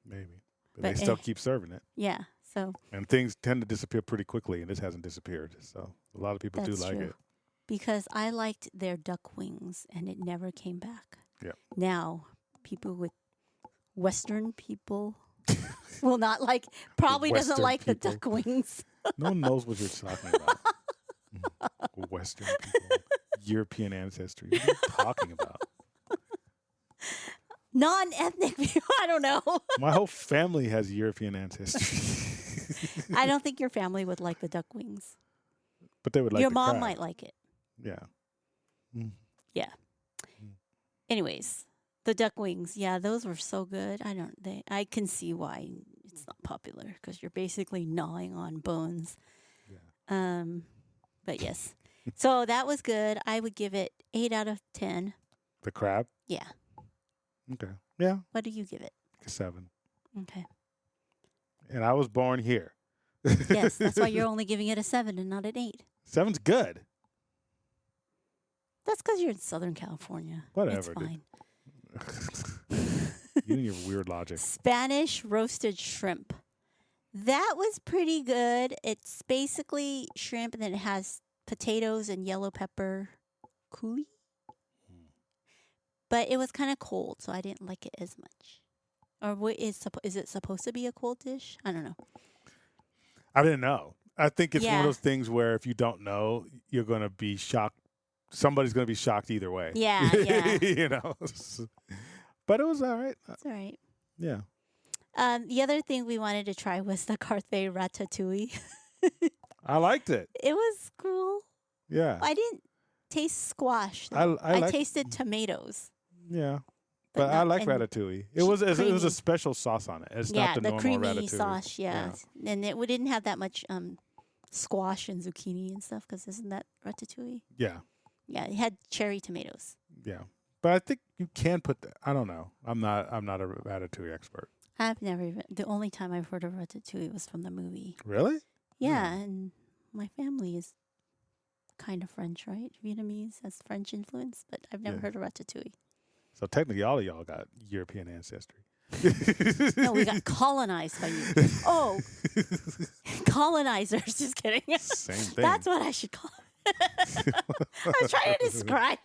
Maybe. But But, they still keep serving it. Yeah, so And things tend to disappear pretty quickly, and this hasn't disappeared. So a lot of people that's do like true. it. Because I liked their duck wings and it never came back. Yeah. Now, people with Western people will not probably doesn't Western like the people. duck wings. No one knows what you're talking about. Western people, European ancestry. What are you talking about? Non-ethnic people, I don't know. My whole family has European ancestry. I don't think your family would like the duck wings. But they would like Your the mom crab. might like it. Yeah. Anyways, the duck wings, yeah, those were so good. I can see why it's not popular because you're basically gnawing on bones. Yeah. But yes, So that was good. I would give it 8 out of 10. The crab. Yeah. Okay. Yeah, What do you give it? 7. Okay. And I was born here. Yes, that's why you're only giving it a 7 and not an 8. 7's good. That's because you're in Southern California. Whatever, It's dude. fine. You and your weird logic. Spanish roasted shrimp. That was pretty good. It's basically shrimp and then it has potatoes and yellow pepper coulis. But it was kind of cold, so I didn't like it as much. Or is it supposed to be a cold dish? I don't know. I didn't know. I think it's one Yeah. of those things where if you don't know, you're going to be shocked. Somebody's going to be shocked either way. Yeah, yeah. You know? But it was all right. It's all right. Yeah. The other thing we wanted to try was the Carthay ratatouille. I liked it. It was cool. Yeah. I didn't taste squash. I Though. I like- tasted tomatoes. Yeah. But I not- like and ratatouille. It was a creamy. special sauce on it. It's Yeah, not the the normal creamy ratatouille. sauce. Yeah. And we didn't have that much squash and zucchini and stuff because isn't that ratatouille? Yeah. Yeah, it had cherry tomatoes. Yeah. But I think you can put that. I don't know. I'm not a ratatouille expert. I've never even. The only time I've heard of ratatouille was from the movie. Really? Yeah, and my family is kind of French, right? Vietnamese has French influence, but I've never Yeah. heard of ratatouille. So technically all of y'all got European ancestry. No, we got colonized by you. Oh, colonizers. Just kidding. Same thing. That's what I should call it. I was trying to describe.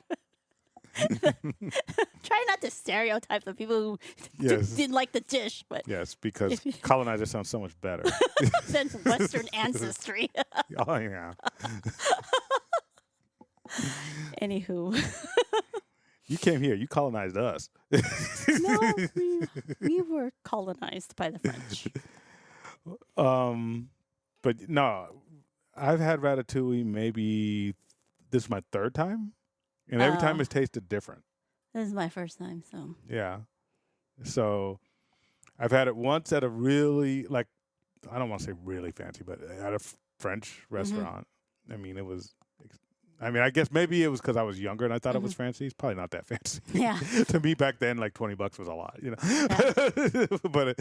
Try not to stereotype the people who Yes. didn't like the dish, but Yes, because colonizer sounds so much better. then Western ancestry. Oh yeah. Anywho, You came here. You colonized us. no, we were colonized by the French. But no, I've had ratatouille maybe this is my 3rd time, and every time Oh. it's tasted different. This is my first time, so Yeah. So I've had it once at a really I don't want to say really fancy, but at a French restaurant. I mean, it was. I guess maybe it was because I was younger and I thought it was fancy. It's probably not that fancy. yeah. To me back then, like $20 was a lot, you know. But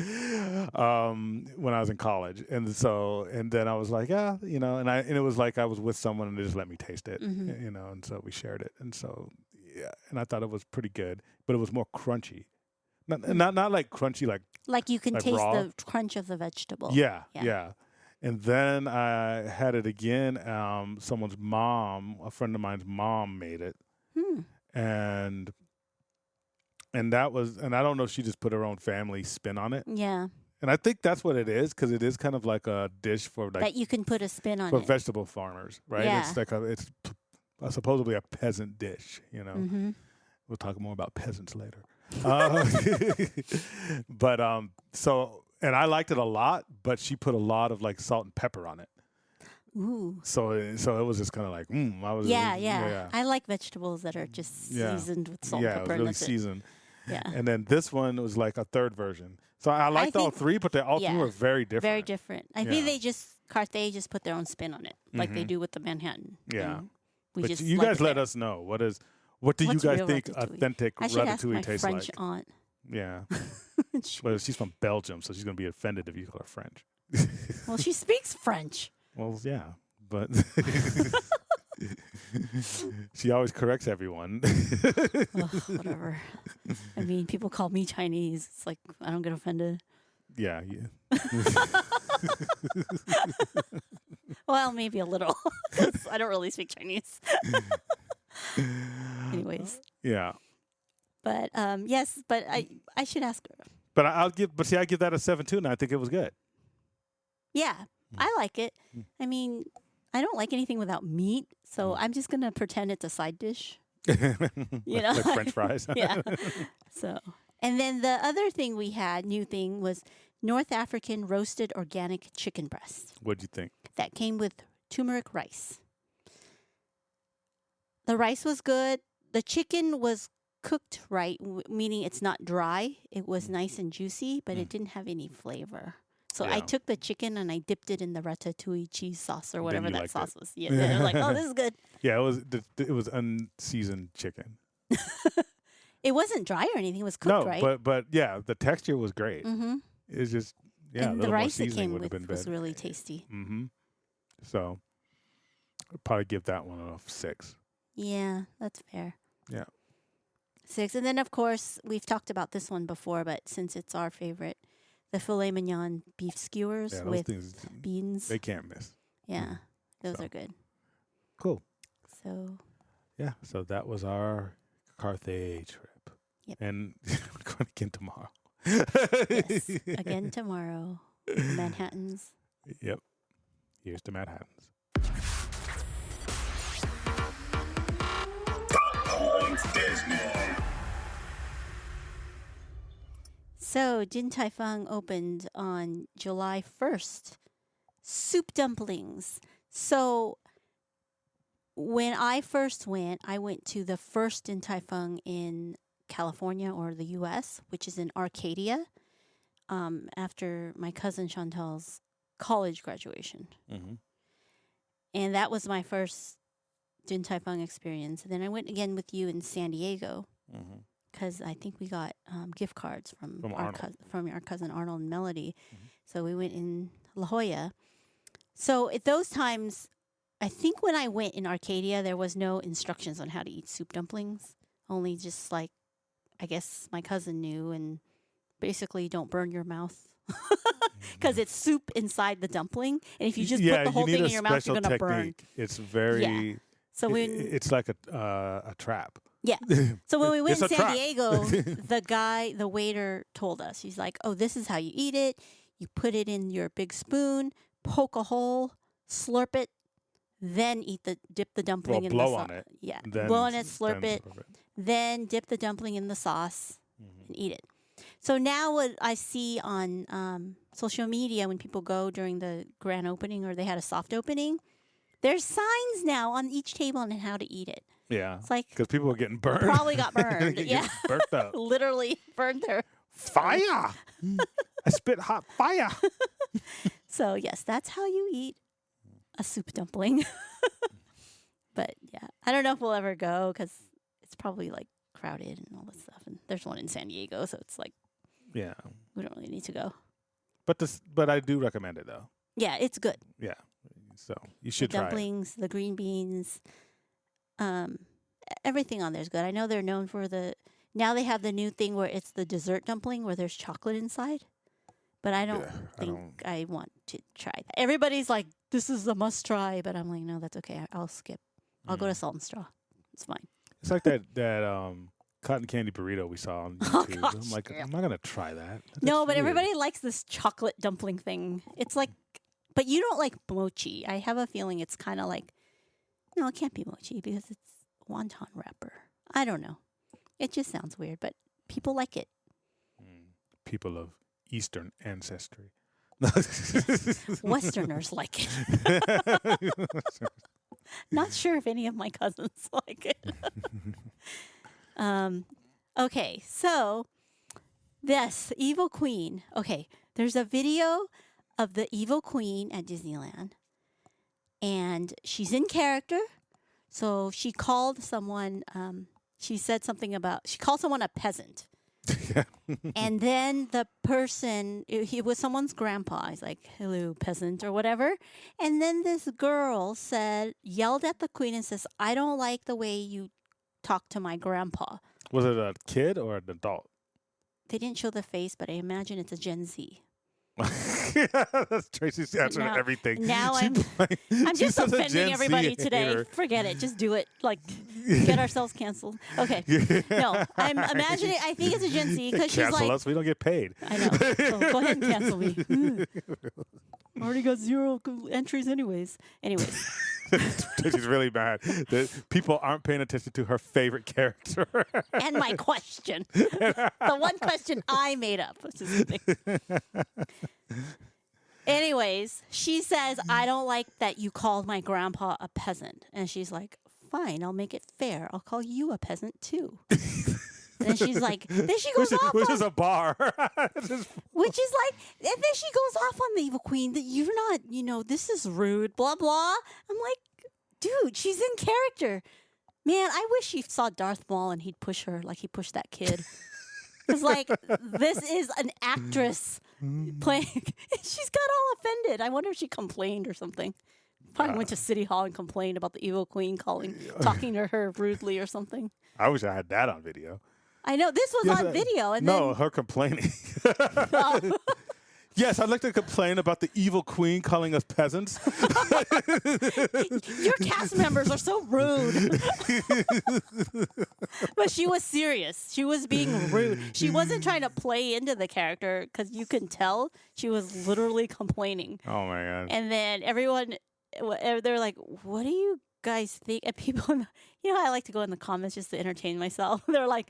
when I was in college, and then I was like, yeah, you know, and it was like I was with someone and they just let me taste it, you know, and so we shared it, and so yeah, and I thought it was pretty good, but it was more crunchy, not like crunchy Like you can Like taste raw? the crunch of the vegetable. yeah, Yeah. yeah. And then I had it again. Someone's mom, a friend of mine's mom, made it, and that was, and I don't know if she just put her own family spin on it, Yeah. and I think that's what it is because it is kind of like a dish for That you can put a spin on for it. vegetable farmers, right? Yeah. It's like it's supposedly a peasant dish, you know. Mm-hmm. We'll talk more about peasants later. But so, and I liked it a lot, but she put a lot of like salt and pepper on it. Ooh. So it was just kind of like, I was Yeah. I like vegetables that are just Yeah. seasoned with salt yeah, and it was pepper. and really that's it. seasoned. Yeah. And then this one was like a 3rd version. So I liked all think- 3, but all 3 yeah. were very different. Very different. I Yeah. think Carthay just put their own spin on it, like they do with the Manhattan. Yeah. And we But just you like guys it let there. us know what do you What's guys real think ratatouille? authentic I should ask ratatouille my tastes French like? aunt. Yeah. She- Well, she's from Belgium, so she's gonna be offended if you call her French. well, she speaks French. Well, yeah, but she always corrects everyone. Ugh, whatever. I mean, people call me Chinese. It's like I don't get offended. yeah. Well, maybe a little. 'Cause I don't really speak Chinese. Anyways, Yeah. but yes, but I should ask her. But I give that a 7 too, and I think it was good. Yeah, I like it. I mean, I don't like anything without meat, so I'm just gonna pretend it's a side dish. You know, like French fries. yeah. So, and then the other thing we had, new thing, was North African roasted organic chicken breast What'd you think? that came with turmeric rice. The rice was good. The chicken was cooked right, meaning it's not dry. It was nice and juicy, but it didn't have any flavor. So Yeah. I took the chicken and I dipped it in the ratatouille cheese sauce or Then whatever you that liked sauce it. was. Yeah, they're like, oh, this is good. Yeah, it was unseasoned chicken. It wasn't dry or anything. It was cooked, No, right? but yeah, the texture was great. Mm-hmm. It's just yeah, a and the little more rice it seasoning came would have with been was better. really tasty. Mm-hmm. So I'd probably give that one a 6. Yeah, that's fair. Yeah. 6. And then, of course, we've talked about this one before, but since it's our favorite, the filet mignon beef skewers Yeah, those with things beans. they can't miss. Yeah, those So. are good. Cool. So, Yeah, so that was our Carthage trip. Yep. And we're going again tomorrow. yes, again tomorrow, Manhattans. Yep. Here's to Manhattan's. So, Din Tai Fung opened on July 1st. Soup dumplings. So, when I first went, I went to the first Din Tai Fung in California or the U.S., which is in Arcadia, after my cousin Chantal's college graduation. Mm-hmm. And that was my first Din Tai Fung experience. And then I went again with you in San Diego Mm-hmm. because I think we got gift cards from From our Arnold. from our cousin Arnold and Melody. Mhm. So we went in La Jolla. So at those times, I think when I went in Arcadia, there was no instructions on how to eat soup dumplings. Only just like, I guess my cousin knew, and basically don't burn your mouth because it's soup inside the dumpling, and if you just put the whole you need thing a in your mouth, you're special gonna burn. technique. It's very. So when it's like a trap. Yeah. So when we went It's in a San trap. Diego, the waiter told us, he's like, oh, this is how you eat it. You put it in your big spoon, poke a hole, slurp it, then dip the dumpling in blow the on sauce. it, Yeah. Then Blow on it, slurp then it, then dip the dumpling in the sauce and eat it. So now what I see on social media when people go during the grand opening or they had a soft opening, there's signs now on each table on how to eat it. Yeah. It's like Because people were getting burned. probably got burned. Get Yeah. burnt up. Literally burned their. Fire! I spit hot fire. So yes, that's how you eat a soup dumpling. But yeah, I don't know if we'll ever go because it's probably like crowded and all this stuff. And there's one in San Diego, so it's like Yeah. we don't really need to go. But I do recommend it though. Yeah, it's good. Yeah. So you The should try it. dumplings, the green beans, everything on there is good. I know they're known for now they have the new thing where it's the dessert dumpling where there's chocolate inside. But I don't Yeah, I think don't- I want to try that. Everybody's like, this is a must try, but I'm like, no, that's okay. I'll skip. I'll go to Salt and Straw. It's fine. It's like that cotton candy burrito we saw on Oh, YouTube. gosh, I'm like, yeah. I'm not gonna try that. That's No, but weird. everybody likes this chocolate dumpling thing. It's like, but you don't like mochi. I have a feeling it's kind of like, no, it can't be mochi because it's wonton wrapper. I don't know. It just sounds weird, but people like it. People of Eastern ancestry. Westerners like it. Not sure if any of my cousins like it. Okay, so this Evil Queen. Okay, there's a video of the Evil Queen at Disneyland, and she's in character. So she called someone. She said something about. She called someone a peasant. And then the person, he was someone's grandpa. He's like, hello, peasant, or whatever. And then this girl yelled at the queen and says, I don't like the way you talk to my grandpa. Was it a kid or an adult? They didn't show the face, but I imagine it's a Gen Z. That's Tracy's answer Now- to everything. now I'm she's just such a offending Gen Z everybody today. hater. Forget it. Just do it. Like, get ourselves canceled. Okay. No, I'm imagining, I think it's a Gen Z because she's Cancel like, us. We don't get paid. I know. So go ahead and cancel me. Already got 0 entries anyways. Anyways. Tracy's really mad that people aren't paying attention to her favorite character. And my question. The one question I made up. Just kidding. Anyways, she says, I don't like that you called my grandpa a peasant. And she's like, fine, I'll make it fair. I'll call you a peasant too. And then she's like, then she goes off which on, is a bar. which is like, and then she goes off on the evil queen that you're not, this is rude, blah, blah. I'm like, dude, she's in character. Man, I wish she saw Darth Maul and he'd push her like he pushed that kid. It's like, this is an actress playing. She's got all offended. I wonder if she complained or something. Probably went to City Hall and complained about the evil queen talking to her rudely or something. I wish I had that on video. I know this was on video, and no, her complaining. then Yes, I'd like to complain about the evil queen calling us peasants. your cast members are so rude. But she was serious. She was being rude. She wasn't trying to play into the character because you can tell she was literally complaining. Oh my god! And then everyone, they're like, "What do you guys think?" And people, I like to go in the comments just to entertain myself. They're like,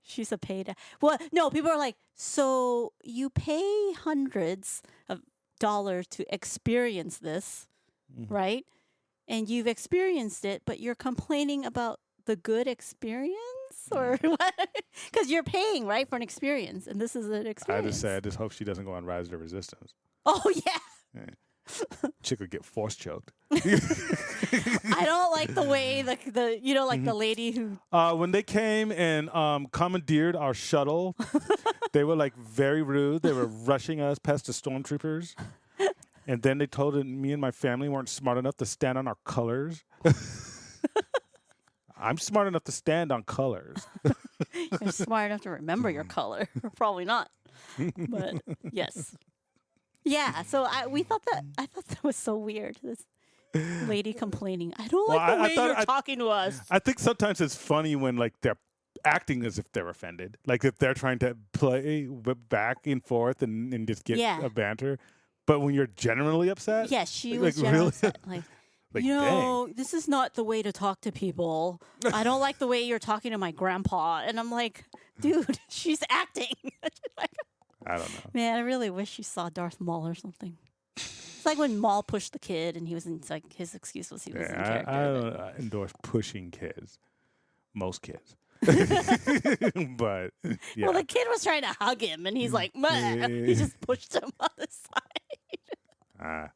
she's a paid. Well, no, people are like, so you pay hundreds of dollars to experience this, right? And you've experienced it, but you're complaining about the good experience or what? Because you're paying, right, for an experience, and this is an experience. I just say, I just hope she doesn't go on Rise of the Resistance. Oh, yeah. Chick would get force choked. I don't like the way the lady who When they came and commandeered our shuttle, they were like very rude. They were rushing us past the stormtroopers. And then they told me and my family weren't smart enough to stand on our colors. I'm smart enough to stand on colors. you're smart enough to remember your color. Probably not. But yes. Yeah, so I thought that was so weird. This lady complaining. I don't like the way you're talking to us. I think sometimes it's funny when like they're acting as if they're offended. Like if they're trying to play back and forth and just get a banter. But when you're genuinely upset? Yes, she was genuinely really upset. Like, dang. this is not the way to talk to people. I don't like the way you're talking to my grandpa. And I'm like, dude, she's acting. I don't know. Man, I really wish you saw Darth Maul or something. It's like when Maul pushed the kid and he was in, like, his excuse was he was in character. I don't endorse pushing kids. Most kids. But, yeah. Well, the kid was trying to hug him and he's like, meh. He just pushed him on the side.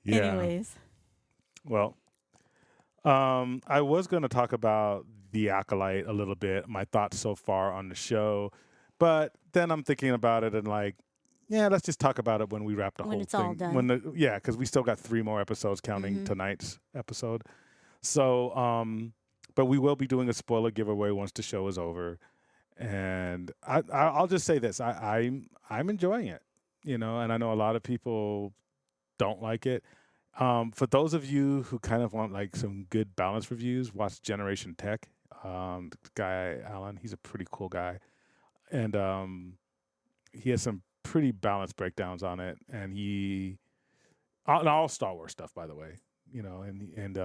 Yeah. Anyways. Well, I was going to talk about The Acolyte a little bit, my thoughts so far on the show. But then I'm thinking about it and like, yeah, let's just talk about it when we wrap the whole thing. When it's all done. Because we still got 3 more episodes counting tonight's episode. So, but we will be doing a spoiler giveaway once the show is over. And I'll just say this. I'm enjoying it, and I know a lot of people don't like it. For those of you who kind of want like some good balanced reviews, watch Generation Tech. The guy, Alan, he's a pretty cool guy. And he has some pretty balanced breakdowns on it. And all Star Wars stuff, by the way, and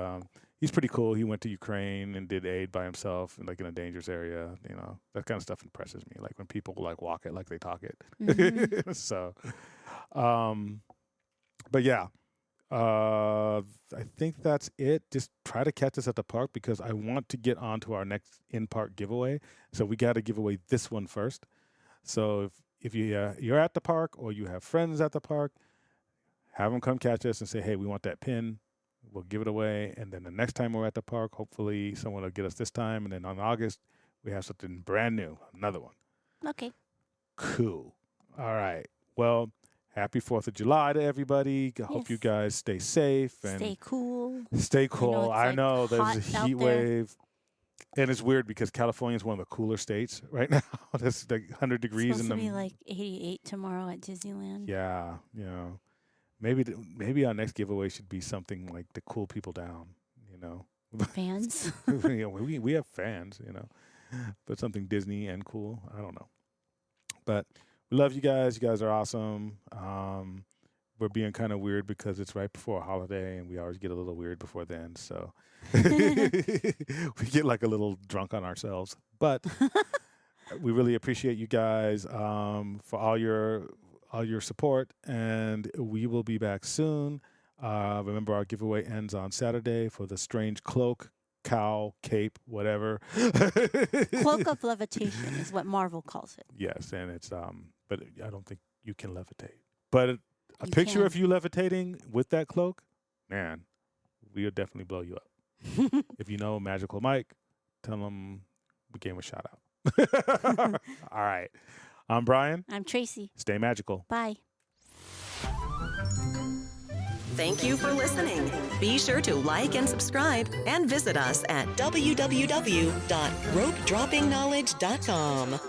he's pretty cool. He went to Ukraine and did aid by himself, like in a dangerous area. That kind of stuff impresses me. Like when people like walk it like they talk it. So, but yeah, I think that's it. Just try to catch us at the park because I want to get on to our next in-park giveaway. So we got to give away this one first. So if you're at the park or you have friends at the park, have them come catch us and say, hey, we want that pin. We'll give it away. And then the next time we're at the park, hopefully someone will get us this time. And then on August, we have something brand new, another one. Okay. Cool. All right. Well, happy 4th of July to everybody. I hope you Yes. guys stay safe and Stay cool. stay cool. I know it's, there's like, a hot heat out there. wave. And it's weird because California is one of the cooler states right now. It's like 100 It's degrees supposed in to the be like 88 tomorrow at Disneyland. Yeah, maybe our next giveaway should be something like to cool people down, Fans. we have fans, but something Disney and cool. I don't know. But we love you guys. You guys are awesome. We're being kind of weird because it's right before a holiday and we always get a little weird before then. So we get like a little drunk on ourselves, but we really appreciate you guys for all your support, and we will be back soon. Remember, our giveaway ends on Saturday for the Strange Cloak cowl, cape, whatever. Cloak of levitation is what Marvel calls it. Yes, and it's but I don't think you can levitate. But a You picture can. of you levitating with that cloak, man, we'll definitely blow you up. If you know Magical Mike, tell him we gave him a shout out. All right. I'm Brian. I'm Tracy. Stay magical. Bye. Thank you for listening. Be sure to like and subscribe and visit us at www.ropedroppingknowledge.com.